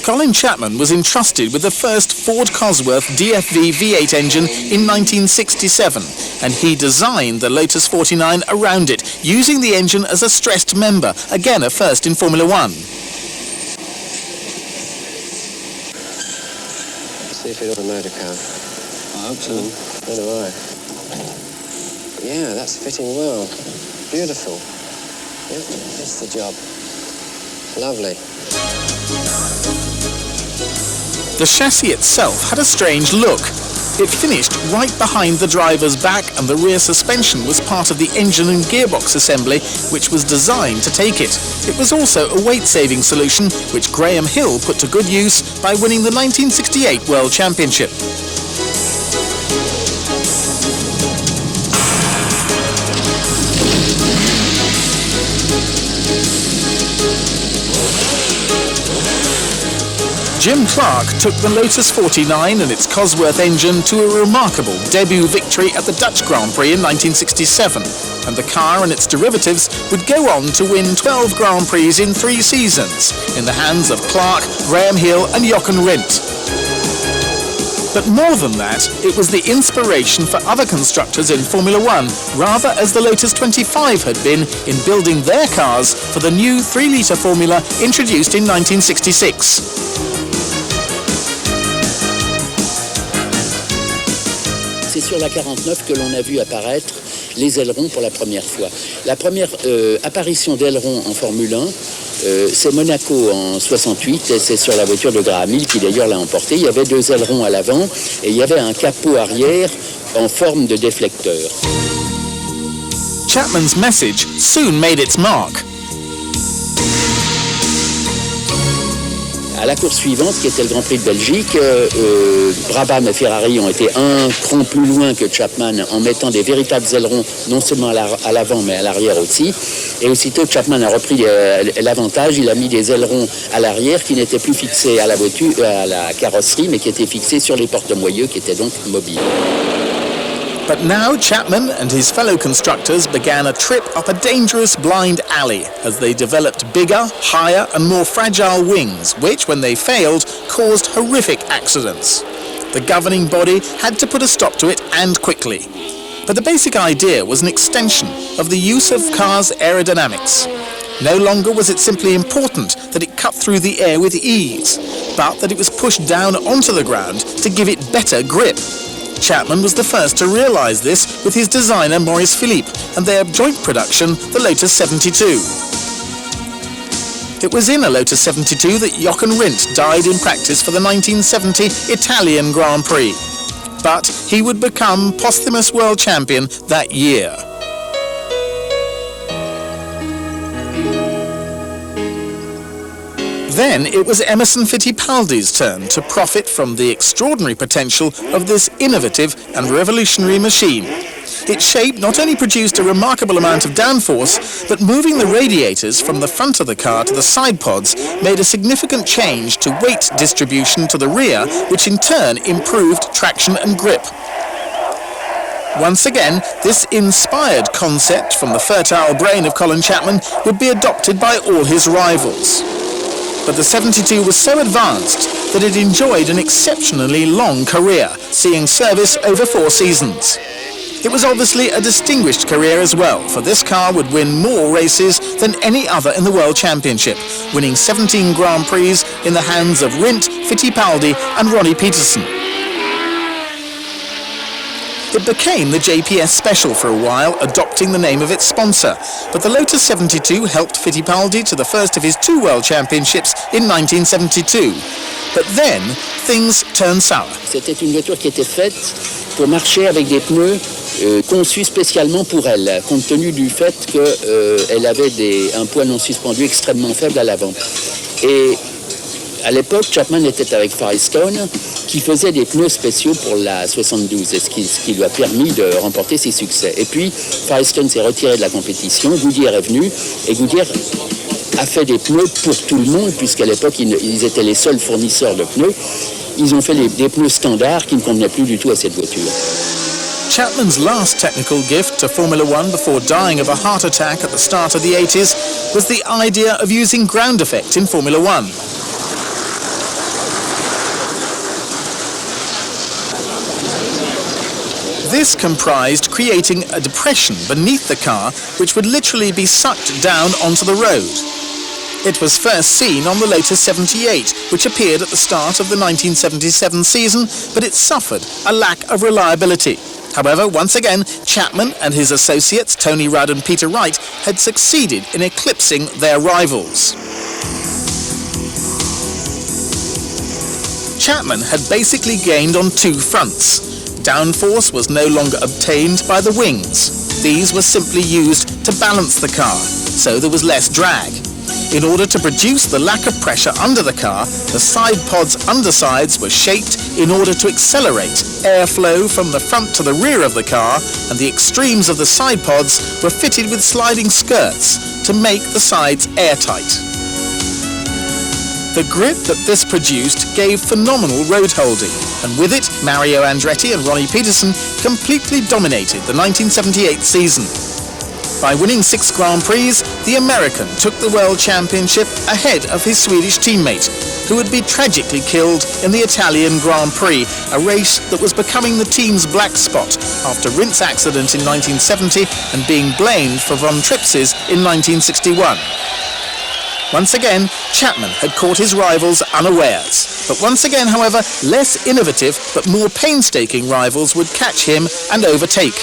Colin Chapman was entrusted with the first Ford Cosworth DFV V8 engine in 1967, and he designed the Lotus 49 around it, using the engine as a stressed member, again a first in Formula One. See if it'll motor car. I hope so. So do I. Yeah, that's fitting well. Beautiful. Yep, that's the job. Lovely. The chassis itself had a strange look. It finished right behind the driver's back and the rear suspension was part of the engine and gearbox assembly which was designed to take it. It was also a weight-saving solution which Graham Hill put to good use by winning the 1968 World Championship. Jim Clark took the Lotus 49 and its Cosworth engine to a remarkable debut victory at the Dutch Grand Prix in 1967, and the car and its derivatives would go on to win 12 Grand Prix in 3 seasons, in the hands of Clark, Graham Hill and Jochen Rindt. But more than that, it was the inspiration for other constructors in Formula One, rather as the Lotus 25 had been in building their cars for the new 3-litre formula introduced in 1966. C'est sur la 49 que l'on a vu apparaître les ailerons pour la première fois. La première apparition d'ailerons en Formule 1, c'est Monaco en 68, et c'est sur la voiture de Graham Hill qui d'ailleurs l'a emporté. Il y avait 2 ailerons à l'avant et il y avait un capot arrière en forme de déflecteur. Chapman's message soon made its mark. À la course suivante, qui était le Grand Prix de Belgique, Brabham et Ferrari ont été un cran plus loin que Chapman en mettant des véritables ailerons, non seulement à l'avant, mais à l'arrière aussi. Et aussitôt que Chapman a repris l'avantage, il a mis des ailerons à l'arrière qui n'étaient plus fixés à la voiture, à la carrosserie, mais qui étaient fixés sur les porte-moyeux, qui étaient donc mobiles. But now Chapman and his fellow constructors began a trip up a dangerous blind alley as they developed bigger, higher and more fragile wings, which, when they failed, caused horrific accidents. The governing body had to put a stop to it, and quickly. But the basic idea was an extension of the use of cars' aerodynamics. No longer was it simply important that it cut through the air with ease, but that it was pushed down onto the ground to give it better grip. Chapman was the first to realise this with his designer Maurice Philippe and their joint production, the Lotus 72. It was in a Lotus 72 that Jochen Rindt died in practice for the 1970 Italian Grand Prix. But he would become posthumous world champion that year. Then it was Emerson Fittipaldi's turn to profit from the extraordinary potential of this innovative and revolutionary machine. Its shape not only produced a remarkable amount of downforce, but moving the radiators from the front of the car to the side pods made a significant change to weight distribution to the rear, which in turn improved traction and grip. Once again, this inspired concept from the fertile brain of Colin Chapman would be adopted by all his rivals. But the 72 was so advanced that it enjoyed an exceptionally long career, seeing service over 4 seasons. It was obviously a distinguished career as well, for this car would win more races than any other in the World Championship, winning 17 Grand Prix in the hands of Rindt, Fittipaldi and Ronnie Peterson. It became the JPS Special for a while, adopting the name of its sponsor. But the Lotus 72 helped Fittipaldi to the first of his 2 World Championships in 1972. But then, things turned sour. C'était une voiture qui était faite pour marcher avec des pneus conçus spécialement pour elle, compte tenu du fait qu'elle avait un poids non suspendu extrêmement faible à l'avant. Et à l'époque, Chapman était avec Firestone, qui faisait des pneus spéciaux pour la 72, et ce qui lui a permis de remporter ses succès. Et puis, Firestone s'est retiré de la compétition, Goodyear est venu, et Goodyear a fait des pneus pour tout le monde, puisqu'à l'époque, ils étaient les seuls fournisseurs de pneus. Ils ont fait des pneus standards qui ne convenaient plus du tout à cette voiture. Chapman's last technical gift to Formula One before dying of a heart attack at the start of the 80s was the idea of using ground effect in Formula One. This comprised creating a depression beneath the car which would literally be sucked down onto the road. It was first seen on the Lotus 78, which appeared at the start of the 1977 season, but it suffered a lack of reliability. However, once again, Chapman and his associates Tony Rudd and Peter Wright had succeeded in eclipsing their rivals. Chapman had basically gained on 2 fronts. Downforce was no longer obtained by the wings. These were simply used to balance the car, so there was less drag. In order to produce the lack of pressure under the car, the side pod's undersides were shaped in order to accelerate airflow from the front to the rear of the car, and the extremes of the side pods were fitted with sliding skirts to make the sides airtight. The grip that this produced gave phenomenal road holding, and with it, Mario Andretti and Ronnie Peterson completely dominated the 1978 season. By winning 6 Grand Prix, the American took the World Championship ahead of his Swedish teammate, who would be tragically killed in the Italian Grand Prix, a race that was becoming the team's black spot after Rindt's accident in 1970 and being blamed for Von Trips's in 1961. Once again, Chapman had caught his rivals unawares. But once again, however, less innovative but more painstaking rivals would catch him and overtake.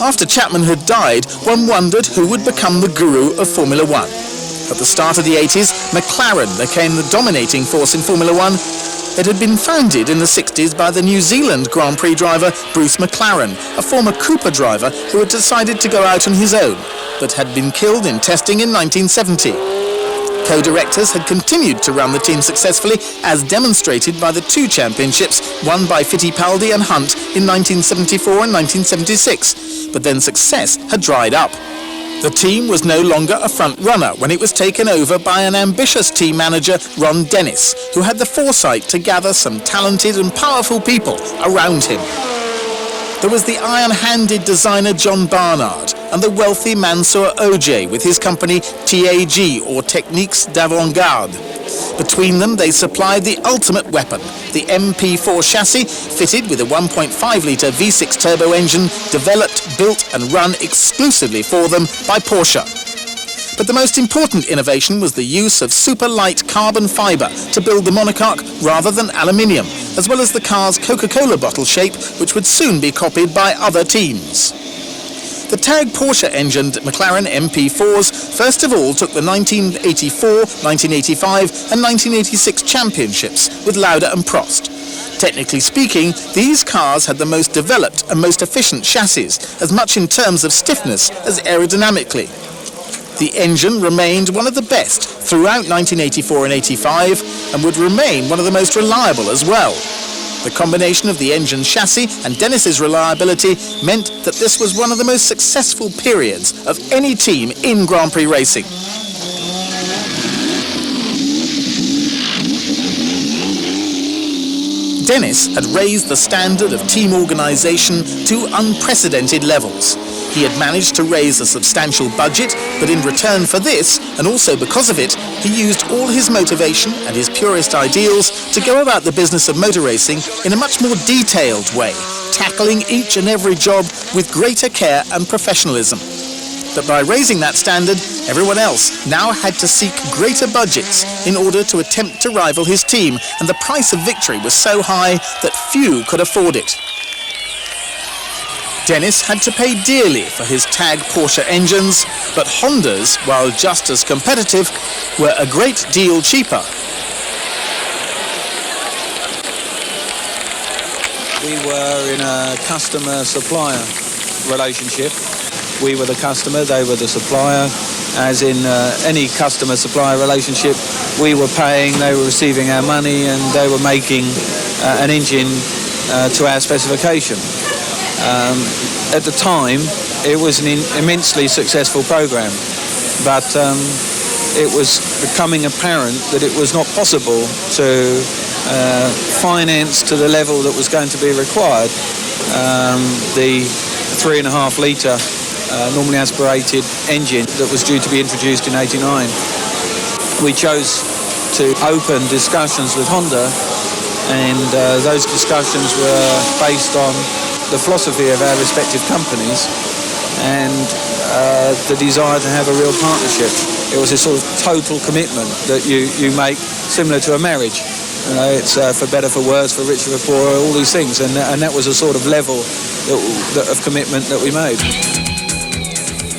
After Chapman had died, one wondered who would become the guru of Formula One. At the start of the 80s, McLaren became the dominating force in Formula One. It had been founded in the 60s by the New Zealand Grand Prix driver Bruce McLaren, a former Cooper driver who had decided to go out on his own, but had been killed in testing in 1970. Co-directors had continued to run the team successfully, as demonstrated by the 2 championships won by Fittipaldi and Hunt in 1974 and 1976, but then success had dried up. The team was no longer a front runner when it was taken over by an ambitious team manager, Ron Dennis, who had the foresight to gather some talented and powerful people around him. There was the iron-handed designer John Barnard and the wealthy Mansour Oj with his company TAG, or Techniques d'Avant-Garde. Between them, they supplied the ultimate weapon, the MP4 chassis, fitted with a 1.5-litre V6 turbo engine, developed, built and run exclusively for them by Porsche. But the most important innovation was the use of super light carbon fibre to build the monocoque rather than aluminium, as well as the car's Coca-Cola bottle shape, which would soon be copied by other teams. The TAG Porsche-engined McLaren MP4s first of all took the 1984, 1985 and 1986 championships with Lauda and Prost. Technically speaking, these cars had the most developed and most efficient chassis, as much in terms of stiffness as aerodynamically. The engine remained one of the best throughout 1984 and 85 and would remain one of the most reliable as well. The combination of the engine chassis and Dennis's reliability meant that this was one of the most successful periods of any team in Grand Prix racing. Dennis had raised the standard of team organisation to unprecedented levels. He had managed to raise a substantial budget, but in return for this, and also because of it, he used all his motivation and his purest ideals to go about the business of motor racing in a much more detailed way, tackling each and every job with greater care and professionalism. But by raising that standard, everyone else now had to seek greater budgets in order to attempt to rival his team, and the price of victory was so high that few could afford it. Dennis had to pay dearly for his TAG Porsche engines, but Hondas, while just as competitive, were a great deal cheaper. We were in a customer-supplier relationship. We were the customer, they were the supplier. As in any customer-supplier relationship, we were paying, they were receiving our money, and they were making an engine to our specification. At the time, it was an immensely successful program, but it was becoming apparent that it was not possible to finance to the level that was going to be required the 3.5-litre normally aspirated engine that was due to be introduced in '89. We chose to open discussions with Honda, and those discussions were based on the philosophy of our respective companies and the desire to have a real partnership. It was a sort of total commitment that you make, similar to a marriage. You know, it's for better, for worse, for richer, for poorer, all these things, and that was a sort of level of commitment that we made.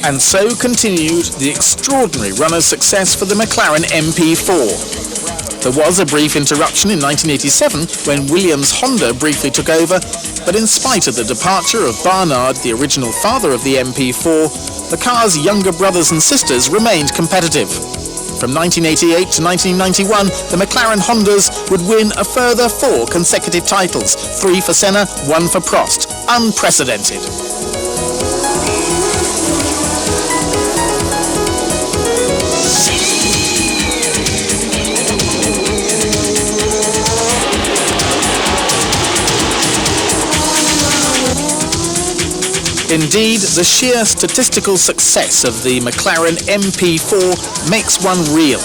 And so continued the extraordinary run of success for the McLaren MP4. There was a brief interruption in 1987 when Williams Honda briefly took over, but in spite of the departure of Barnard, the original father of the MP4, the car's younger brothers and sisters remained competitive. From 1988 to 1991, the McLaren Hondas would win a further 4 consecutive titles, 3 for Senna, 1 for Prost. Unprecedented. Indeed, the sheer statistical success of the McLaren MP4 makes one real.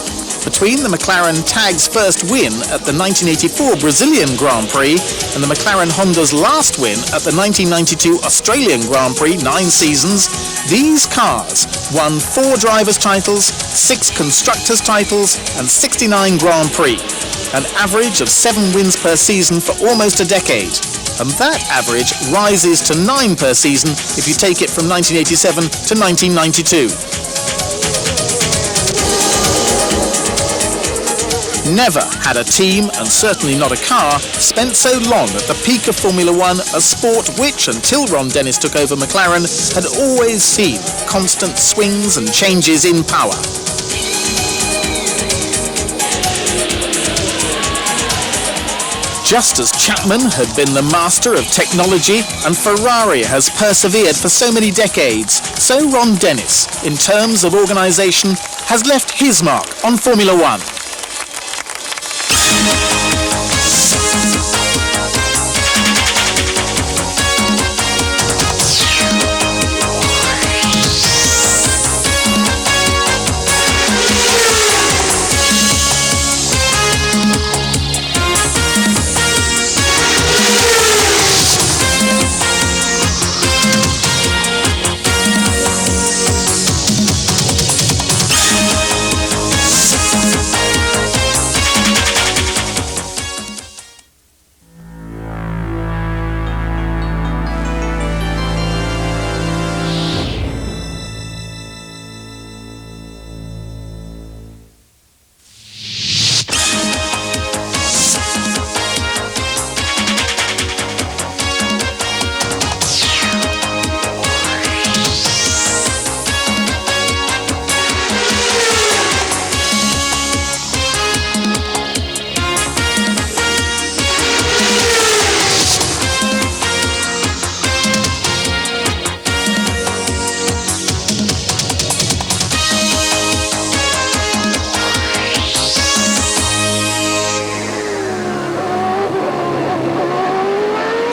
Between the McLaren TAG's first win at the 1984 Brazilian Grand Prix and the McLaren Honda's last win at the 1992 Australian Grand Prix, 9 seasons, these cars won 4 drivers' titles, 6 constructors' titles and 69 Grand Prix, an average of 7 wins per season for almost a decade. And that average rises to 9 per season if you take it from 1987 to 1992. Never had a team, and certainly not a car, spent so long at the peak of Formula One, a sport which, until Ron Dennis took over McLaren, had always seen constant swings and changes in power. Just as Chapman had been the master of technology and Ferrari has persevered for so many decades, so Ron Dennis, in terms of organisation, has left his mark on Formula One.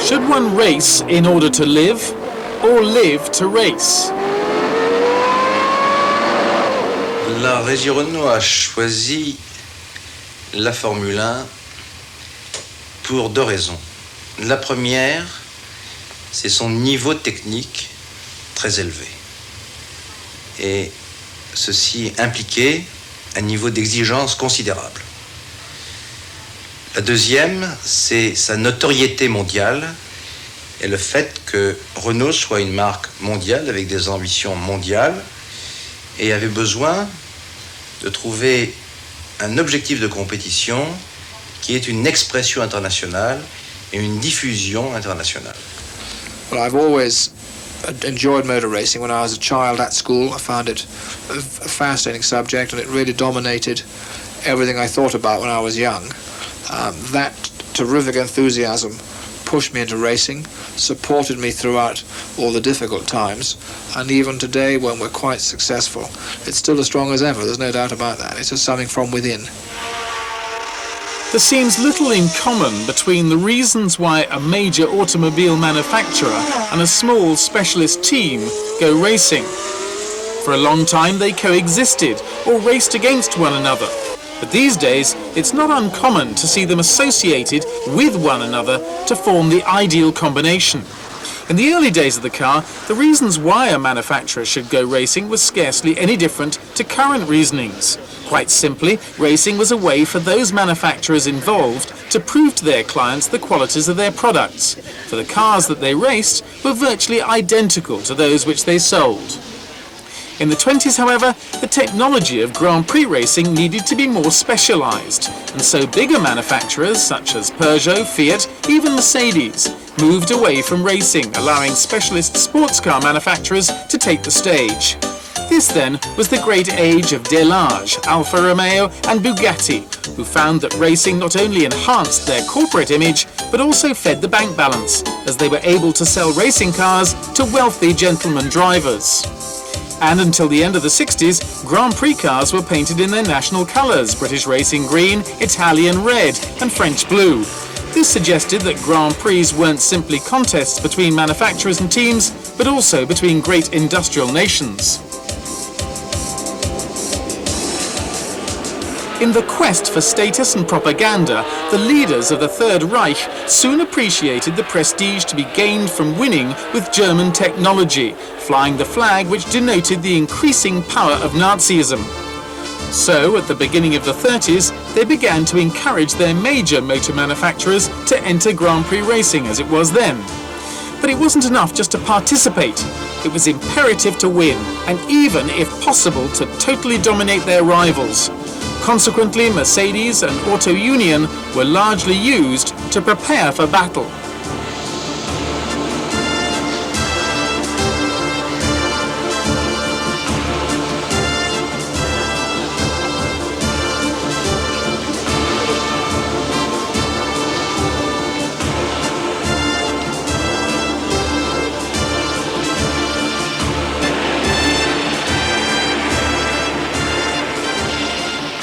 Should one race in order to live, or live to race? La Régie Renault a choisi la Formule 1 pour deux raisons. La première, c'est son niveau technique très élevé. Et ceci impliquait un niveau d'exigence considérable. La deuxième, c'est sa notoriété mondiale et le fait que Renault soit une marque mondiale avec des ambitions mondiales et avait besoin de trouver un objectif de compétition qui est une expression internationale et une diffusion internationale. Well, I've always enjoyed motor racing. When I was a child at school, I found it a fascinating subject, and it really dominated everything I thought about when I was young. That terrific enthusiasm pushed me into racing, supported me throughout all the difficult times, and even today when we're quite successful, it's still as strong as ever, there's no doubt about that. It's just something from within. There seems little in common between the reasons why a major automobile manufacturer and a small specialist team go racing. For a long time they coexisted or raced against one another. But these days, it's not uncommon to see them associated with one another to form the ideal combination. In the early days of the car, the reasons why a manufacturer should go racing was scarcely any different to current reasonings. Quite simply, racing was a way for those manufacturers involved to prove to their clients the qualities of their products, for the cars that they raced were virtually identical to those which they sold. In the 20s, however, the technology of Grand Prix racing needed to be more specialised, and so bigger manufacturers such as Peugeot, Fiat, even Mercedes, moved away from racing, allowing specialist sports car manufacturers to take the stage. This then was the great age of Delage, Alfa Romeo and Bugatti, who found that racing not only enhanced their corporate image, but also fed the bank balance, as they were able to sell racing cars to wealthy gentlemen drivers. And until the end of the 60s, Grand Prix cars were painted in their national colours, British Racing Green, Italian Red and French Blue. This suggested that Grand Prix weren't simply contests between manufacturers and teams, but also between great industrial nations. In the quest for status and propaganda, the leaders of the Third Reich soon appreciated the prestige to be gained from winning with German technology, flying the flag which denoted the increasing power of Nazism. So, at the beginning of the 30s, they began to encourage their major motor manufacturers to enter Grand Prix racing as it was then. But it wasn't enough just to participate. It was imperative to win, and even, if possible, to totally dominate their rivals. Consequently, Mercedes and Auto Union were largely used to prepare for battle.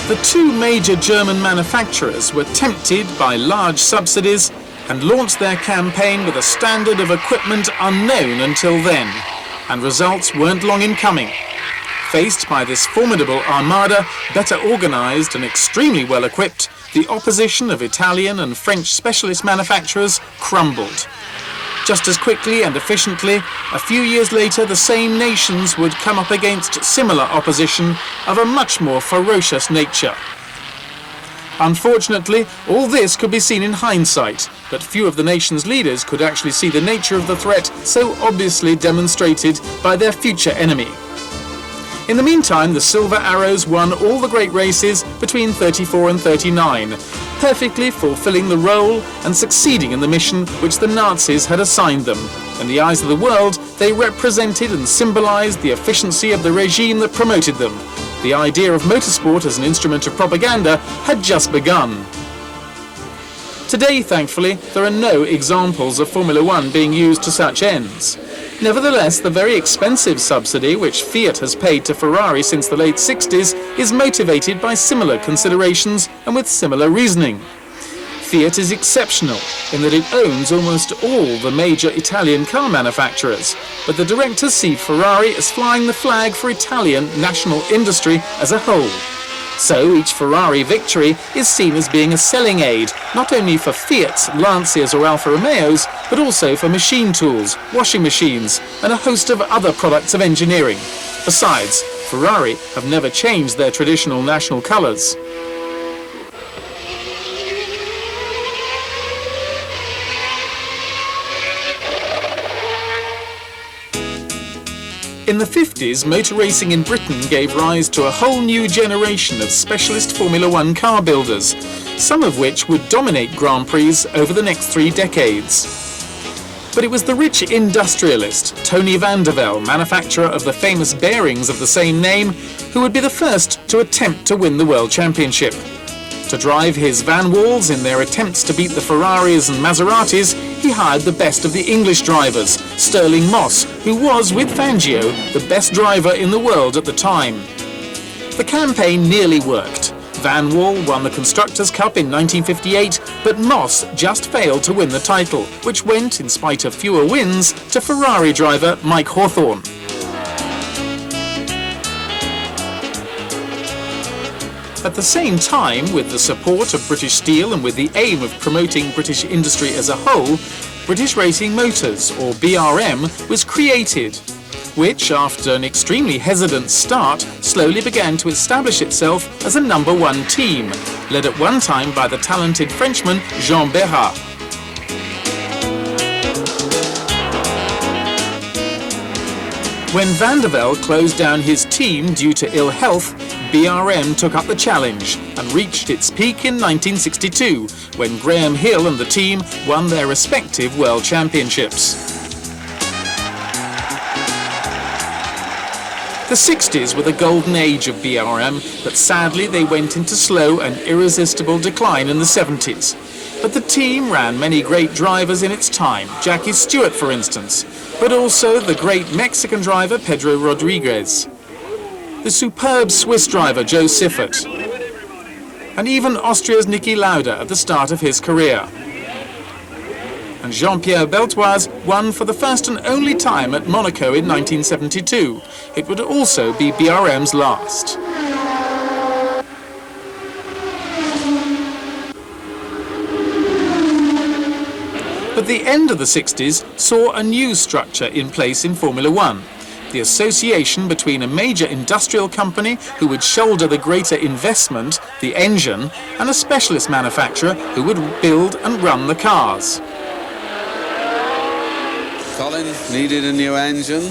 The two major German manufacturers were tempted by large subsidies and launched their campaign with a standard of equipment unknown until then, and results weren't long in coming. Faced by this formidable armada, better organised and extremely well equipped, the opposition of Italian and French specialist manufacturers crumbled. Just as quickly and efficiently, a few years later the same nations would come up against similar opposition of a much more ferocious nature. Unfortunately, all this could be seen in hindsight, but few of the nation's leaders could actually see the nature of the threat so obviously demonstrated by their future enemy. In the meantime, the Silver Arrows won all the great races between 34 and 39, perfectly fulfilling the role and succeeding in the mission which the Nazis had assigned them. In the eyes of the world, they represented and symbolized the efficiency of the regime that promoted them. The idea of motorsport as an instrument of propaganda had just begun. Today, thankfully, there are no examples of Formula One being used to such ends. Nevertheless, the very expensive subsidy which Fiat has paid to Ferrari since the late 60s is motivated by similar considerations and with similar reasoning. Fiat is exceptional in that it owns almost all the major Italian car manufacturers, but the directors see Ferrari as flying the flag for Italian national industry as a whole. So each Ferrari victory is seen as being a selling aid, not only for Fiat's, Lancias or Alfa Romeos, but also for machine tools, washing machines, and a host of other products of engineering. Besides, Ferrari have never changed their traditional national colours. In the 50s, motor racing in Britain gave rise to a whole new generation of specialist Formula One car builders, some of which would dominate Grand Prix over the next 3 decades. But it was the rich industrialist, Tony van der Velde, manufacturer of the famous bearings of the same name, who would be the first to attempt to win the World Championship. To drive his Van Walls in their attempts to beat the Ferraris and Maseratis, he hired the best of the English drivers, Stirling Moss, who was, with Fangio, the best driver in the world at the time. The campaign nearly worked. Van Wall won the Constructors' Cup in 1958, but Moss just failed to win the title, which went, in spite of fewer wins, to Ferrari driver Mike Hawthorn. At the same time, with the support of British Steel and with the aim of promoting British industry as a whole, British Racing Motors, or BRM, was created, which, after an extremely hesitant start, slowly began to establish itself as a #1 team, led at one time by the talented Frenchman Jean Berrat. When van der Velde closed down his team due to ill health, BRM took up the challenge and reached its peak in 1962, when Graham Hill and the team won their respective world championships. The 60s were the golden age of BRM, but sadly they went into slow and irresistible decline in the 70s. But the team ran many great drivers in its time, Jackie Stewart for instance, but also the great Mexican driver Pedro Rodriguez, the superb Swiss driver Joe Siffert, and even Austria's Niki Lauda at the start of his career. And Jean-Pierre Beltoise won for the first and only time at Monaco in 1972. It would also be BRM's last. But the end of the 60s saw a new structure in place in Formula One. The association between a major industrial company who would shoulder the greater investment, the engine, and a specialist manufacturer who would build and run the cars. Colin needed a new engine.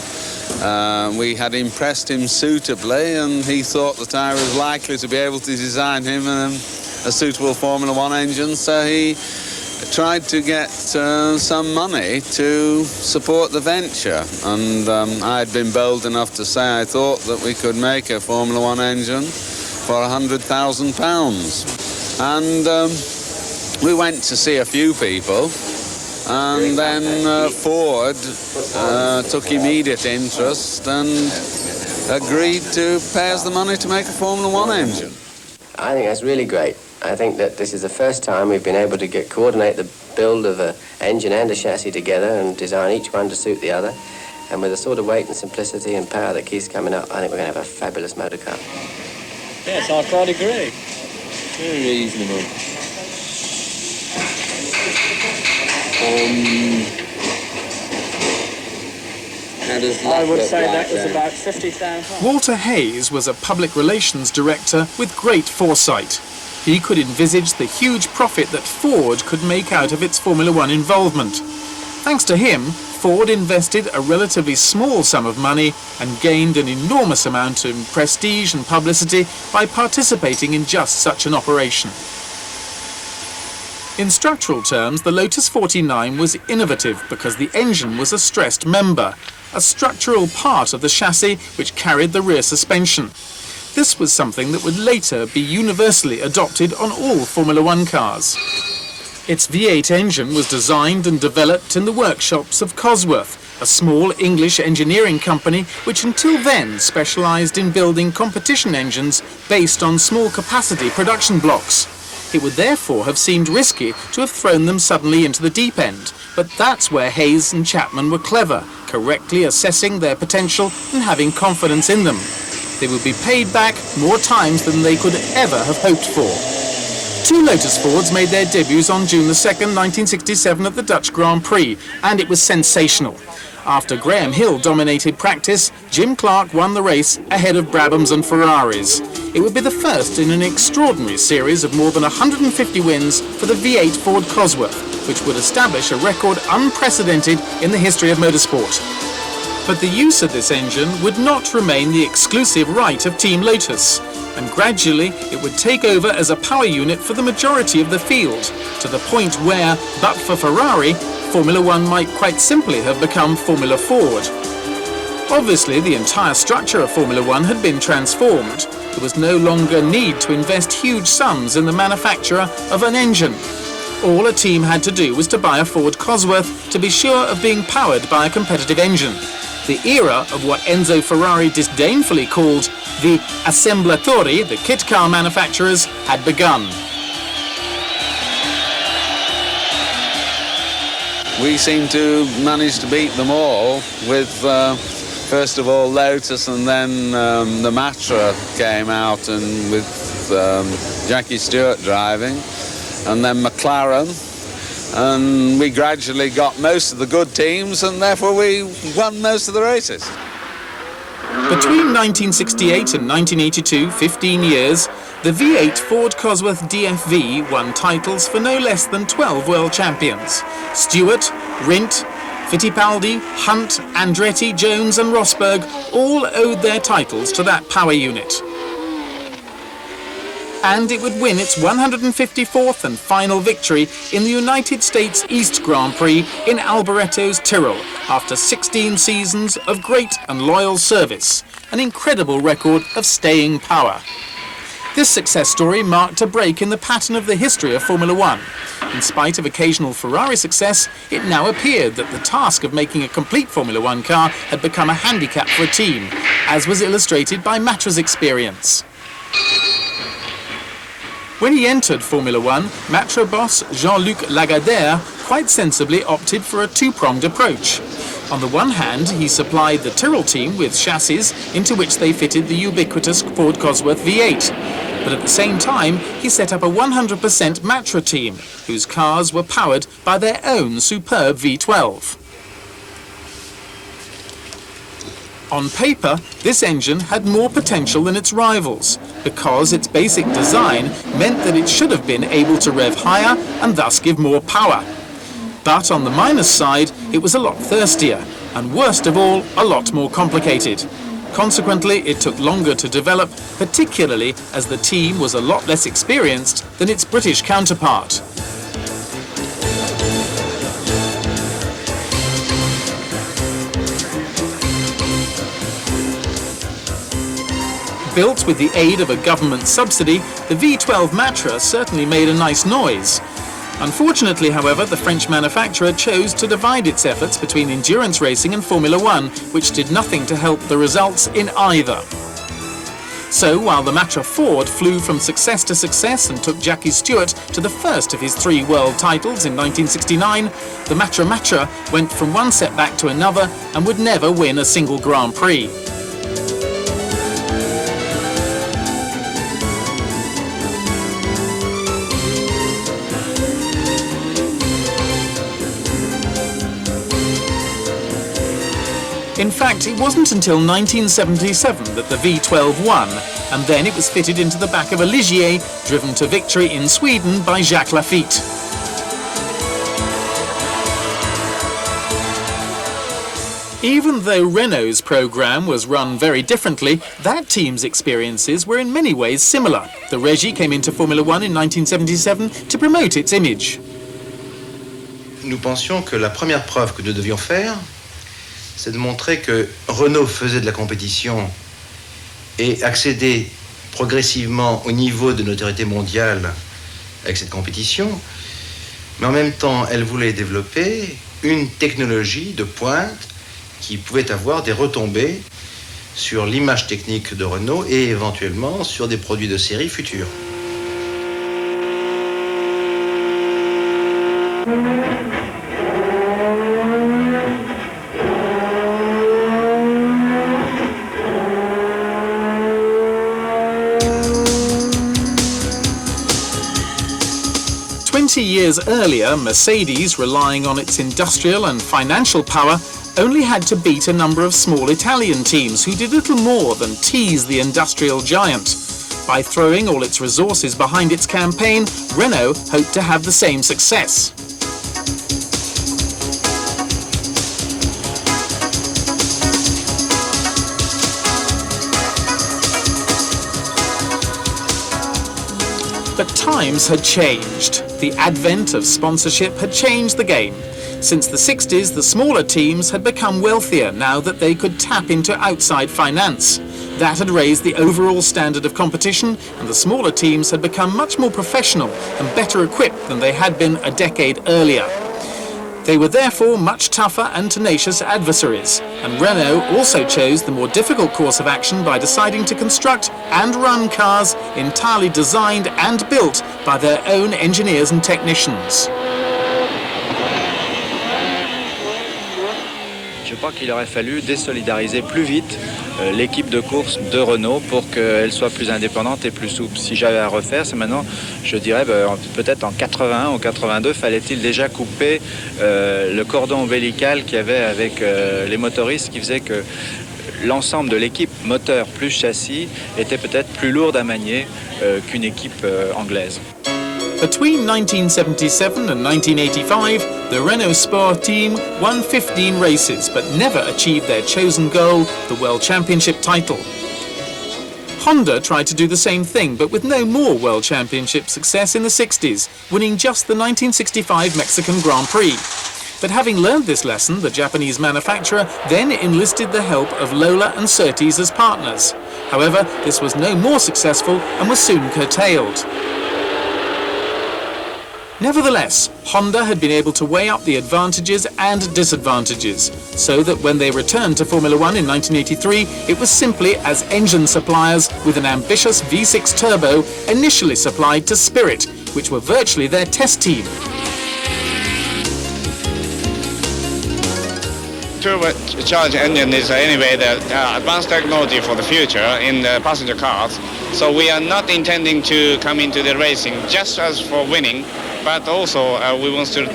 We had impressed him suitably, and he thought that I was likely to be able to design him a suitable Formula One engine, so he tried to get some money to support the venture, and I had been bold enough to say I thought that we could make a Formula One engine for £100,000. And we went to see a few people, and then Ford took immediate interest and agreed to pay us the money to make a Formula One engine. I think that's really great. I think that this is the first time we've been able to coordinate the build of an engine and a chassis together and design each one to suit the other. And with the sort of weight and simplicity and power that keeps coming up, I think we're going to have a fabulous motor car. Yes, I quite agree. Very reasonable. I would say that was about 50,000. Walter Hayes was a public relations director with great foresight. He could envisage the huge profit that Ford could make out of its Formula One involvement. Thanks to him, Ford invested a relatively small sum of money and gained an enormous amount of prestige and publicity by participating in just such an operation. In structural terms, the Lotus 49 was innovative because the engine was a stressed member, a structural part of the chassis which carried the rear suspension. This was something that would later be universally adopted on all Formula One cars. Its V8 engine was designed and developed in the workshops of Cosworth, a small English engineering company which until then specialised in building competition engines based on small capacity production blocks. It would therefore have seemed risky to have thrown them suddenly into the deep end, but that's where Hayes and Chapman were clever, correctly assessing their potential and having confidence in them. They would be paid back more times than they could ever have hoped for. Two Lotus Fords made their debuts on June the 2nd, 1967 at the Dutch Grand Prix, and it was sensational. After Graham Hill dominated practice, Jim Clark won the race ahead of Brabhams and Ferraris. It would be the first in an extraordinary series of more than 150 wins for the V8 Ford Cosworth, which would establish a record unprecedented in the history of motorsport. But the use of this engine would not remain the exclusive right of Team Lotus, and gradually it would take over as a power unit for the majority of the field, to the point where, but for Ferrari, Formula One might quite simply have become Formula Ford. Obviously, the entire structure of Formula One had been transformed. There was no longer need to invest huge sums in the manufacture of an engine. All a team had to do was to buy a Ford Cosworth to be sure of being powered by a competitive engine. The era of what Enzo Ferrari disdainfully called the assemblatori, the kit car manufacturers, had begun. We seem to manage to beat them all with, first of all, Lotus, and then the Matra came out and with Jackie Stewart driving, and then McLaren. And we gradually got most of the good teams, and therefore we won most of the races. Between 1968 and 1982, 15 years, the V8 Ford Cosworth DFV won titles for no less than 12 world champions. Stewart, Rindt, Fittipaldi, Hunt, Andretti, Jones and Rosberg all owed their titles to that power unit. And it would win its 154th and final victory in the United States East Grand Prix in Alboretos, Tyrrell, after 16 seasons of great and loyal service, an incredible record of staying power. This success story marked a break in the pattern of the history of Formula One. In spite of occasional Ferrari success, it now appeared that the task of making a complete Formula One car had become a handicap for a team, as was illustrated by Matra's experience. When he entered Formula One, Matra boss Jean-Luc Lagardère quite sensibly opted for a two-pronged approach. On the one hand, he supplied the Tyrrell team with chassis into which they fitted the ubiquitous Ford Cosworth V8. But at the same time, he set up a 100% Matra team, whose cars were powered by their own superb V12. On paper, this engine had more potential than its rivals, because its basic design meant that it should have been able to rev higher and thus give more power. But on the minus side, it was a lot thirstier, and worst of all, a lot more complicated. Consequently, it took longer to develop, particularly as the team was a lot less experienced than its British counterpart. Built with the aid of a government subsidy, the V12 Matra certainly made a nice noise. Unfortunately, however, the French manufacturer chose to divide its efforts between endurance racing and Formula One, which did nothing to help the results in either. So while the Matra Ford flew from success to success and took Jackie Stewart to the first of his 3 world titles in 1969, the Matra went from one setback to another and would never win a single Grand Prix. In fact, it wasn't until 1977 that the V12 won, and then it was fitted into the back of a Ligier driven to victory in Sweden by Jacques Lafitte. Even though Renault's programme was run very differently, that team's experiences were in many ways similar. The Régie came into Formula One in 1977 to promote its image. Nous pensions que la première preuve que nous devions faire, c'est de montrer que Renault faisait de la compétition et accédait progressivement au niveau de notoriété mondiale avec cette compétition, mais en même temps, elle voulait développer une technologie de pointe qui pouvait avoir des retombées sur l'image technique de Renault et éventuellement sur des produits de série futurs. Years earlier, Mercedes, relying on its industrial and financial power, only had to beat a number of small Italian teams who did little more than tease the industrial giant. By throwing all its resources behind its campaign, Renault hoped to have the same success. But times had changed. The advent of sponsorship had changed the game. Since the 60s, the smaller teams had become wealthier now that they could tap into outside finance. That had raised the overall standard of competition, and the smaller teams had become much more professional and better equipped than they had been a decade earlier. They were therefore much tougher and tenacious adversaries, and Renault also chose the more difficult course of action by deciding to construct and run cars entirely designed and built by their own engineers and technicians. Je crois qu'il aurait fallu désolidariser plus vite l'équipe de course de Renault pour qu'elle soit plus indépendante et plus souple. Si j'avais à refaire, c'est maintenant, je dirais, peut-être en 81 ou 82, fallait-il déjà couper le cordon ombilical qu'il y avait avec les motoristes, qui faisait que l'ensemble de l'équipe moteur plus châssis était peut-être plus lourde à manier qu'une équipe anglaise. Between 1977 and 1985, the Renault Sport team won 15 races but never achieved their chosen goal, the World Championship title. Honda tried to do the same thing, but with no more World Championship success in the 60s, winning just the 1965 Mexican Grand Prix. But having learned this lesson, the Japanese manufacturer then enlisted the help of Lola and Surtees as partners. However, this was no more successful and was soon curtailed. Nevertheless, Honda had been able to weigh up the advantages and disadvantages, so that when they returned to Formula One in 1983, it was simply as engine suppliers with an ambitious V6 turbo initially supplied to Spirit, which were virtually their test team. Turbocharged engine is anyway the advanced technology for the future in the passenger cars. So we are not intending to come into the racing just as for winning, but also we want to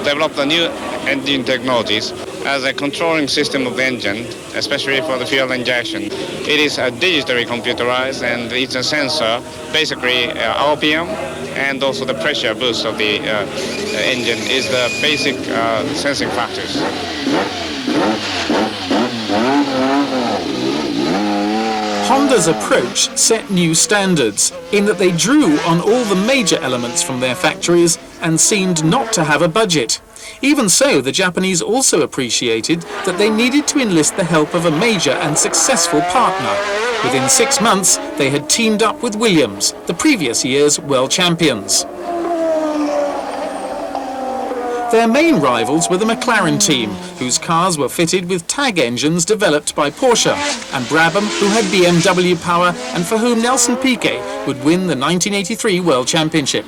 develop the new engine technologies as a controlling system of the engine, especially for the fuel injection. It is digitally computerized, and it's a sensor, basically RPM, and also the pressure boost of the engine is the basic sensing factors. Honda's approach set new standards in that they drew on all the major elements from their factories and seemed not to have a budget. Even so, the Japanese also appreciated that they needed to enlist the help of a major and successful partner. Within 6 months, they had teamed up with Williams, the previous year's world champions. Their main rivals were the McLaren team, whose cars were fitted with tag engines developed by Porsche, and Brabham, who had BMW power and for whom Nelson Piquet would win the 1983 World Championship.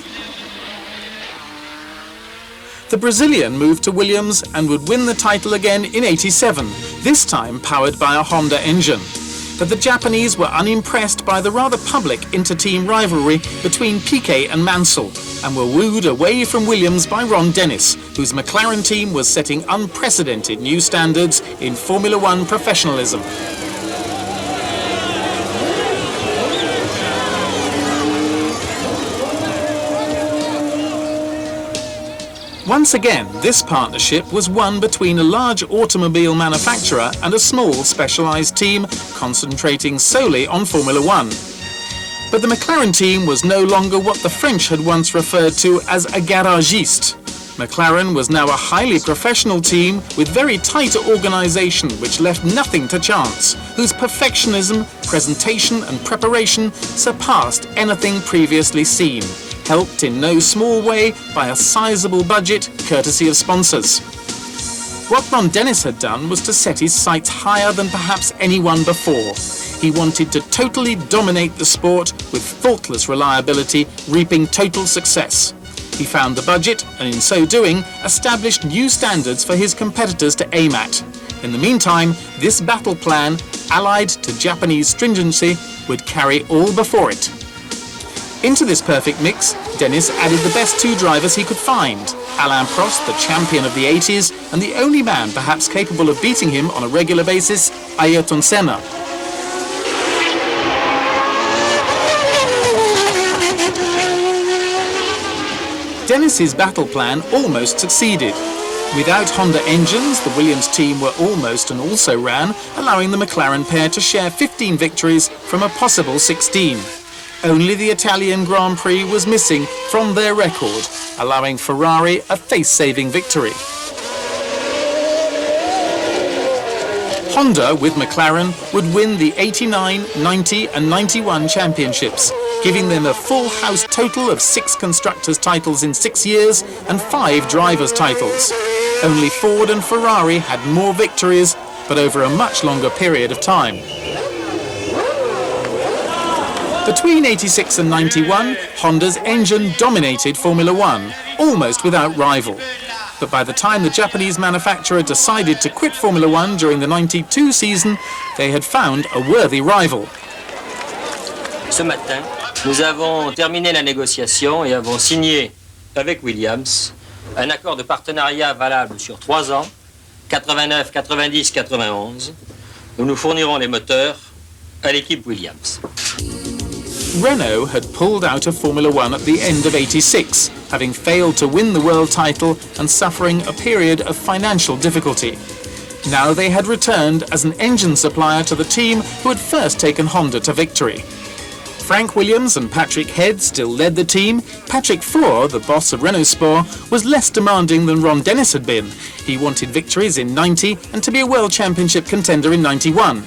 The Brazilian moved to Williams and would win the title again in '87, this time powered by a Honda engine. But the Japanese were unimpressed by the rather public inter-team rivalry between Piquet and Mansell, and were wooed away from Williams by Ron Dennis, whose McLaren team was setting unprecedented new standards in Formula One professionalism. Once again, this partnership was one between a large automobile manufacturer and a small specialised team concentrating solely on Formula One. But the McLaren team was no longer what the French had once referred to as a garagiste. McLaren was now a highly professional team with very tight organisation which left nothing to chance, whose perfectionism, presentation and preparation surpassed anything previously seen, helped in no small way by a sizable budget courtesy of sponsors. What Ron Dennis had done was to set his sights higher than perhaps anyone before. He wanted to totally dominate the sport with faultless reliability, reaping total success. He found the budget and in so doing established new standards for his competitors to aim at. In the meantime, this battle plan, allied to Japanese stringency, would carry all before it. Into this perfect mix, Dennis added the best two drivers he could find. Alain Prost, the champion of the 80s, and the only man perhaps capable of beating him on a regular basis, Ayrton Senna. Dennis's battle plan almost succeeded. Without Honda engines, the Williams team were almost and also ran, allowing the McLaren pair to share 15 victories from a possible 16. Only the Italian Grand Prix was missing from their record, allowing Ferrari a face-saving victory. Honda, with McLaren, would win the 89, 90 and 91 championships, giving them a full house total of 6 constructors' titles in 6 years and 5 drivers' titles. Only Ford and Ferrari had more victories, but over a much longer period of time. Between 86 and 91, Honda's engine dominated Formula One, almost without rival. But by the time the Japanese manufacturer decided to quit Formula One during the 92 season, they had found a worthy rival. Ce matin, nous avons terminé la négociation et avons signé avec Williams un accord de partenariat valable sur 3 ans, 89, 90, 91. Nous nous fournirons les moteurs à l'équipe Williams. Renault had pulled out of Formula One at the end of '86, having failed to win the world title and suffering a period of financial difficulty. Now they had returned as an engine supplier to the team who had first taken Honda to victory. Frank Williams and Patrick Head still led the team. Patrick Faure, the boss of Renault Sport, was less demanding than Ron Dennis had been. He wanted victories in '90 and to be a World Championship contender in '91.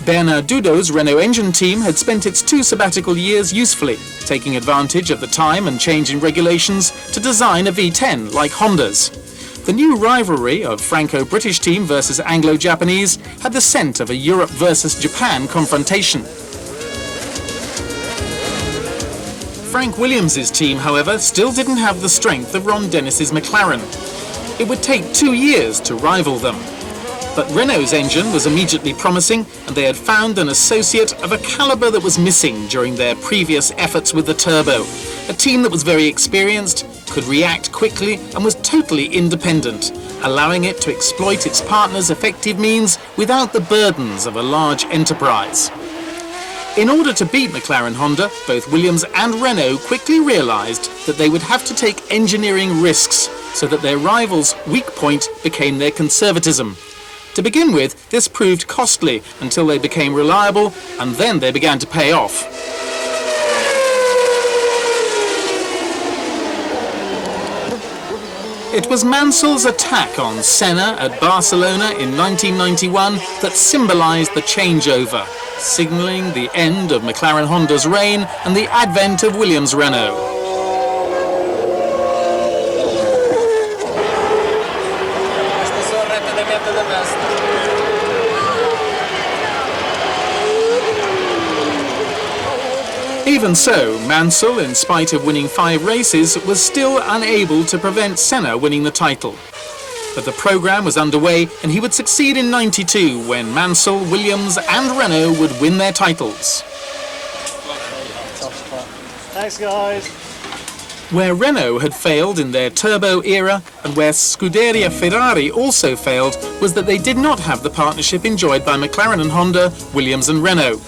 Bernard Dudot's Renault engine team had spent its 2 sabbatical years usefully, taking advantage of the time and change in regulations to design a V10 like Honda's. The new rivalry of Franco-British team versus Anglo-Japanese had the scent of a Europe versus Japan confrontation. Frank Williams' team, however, still didn't have the strength of Ron Dennis's McLaren. It would take 2 years to rival them. But Renault's engine was immediately promising, and they had found an associate of a calibre that was missing during their previous efforts with the turbo. A team that was very experienced, could react quickly, and was totally independent, allowing it to exploit its partner's effective means without the burdens of a large enterprise. In order to beat McLaren Honda, both Williams and Renault quickly realised that they would have to take engineering risks so that their rivals' weak point became their conservatism. To begin with, this proved costly until they became reliable, and then they began to pay off. It was Mansell's attack on Senna at Barcelona in 1991 that symbolised the changeover, signalling the end of McLaren Honda's reign and the advent of Williams Renault. Even so, Mansell, in spite of winning 5 races, was still unable to prevent Senna winning the title. But the programme was underway and he would succeed in '92 when Mansell, Williams and Renault would win their titles. Thanks, guys. Where Renault had failed in their turbo era and where Scuderia Ferrari also failed was that they did not have the partnership enjoyed by McLaren and Honda, Williams and Renault.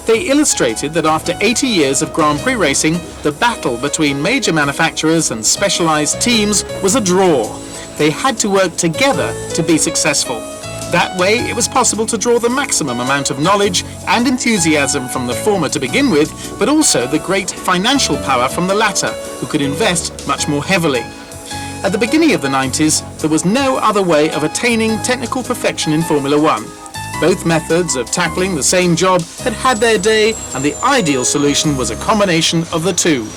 They illustrated that after 80 years of Grand Prix racing, the battle between major manufacturers and specialised teams was a draw. They had to work together to be successful. That way, it was possible to draw the maximum amount of knowledge and enthusiasm from the former to begin with, but also the great financial power from the latter, who could invest much more heavily. At the beginning of the 90s, there was no other way of attaining technical perfection in Formula One. Both methods of tackling the same job had had their day, and the ideal solution was a combination of the two.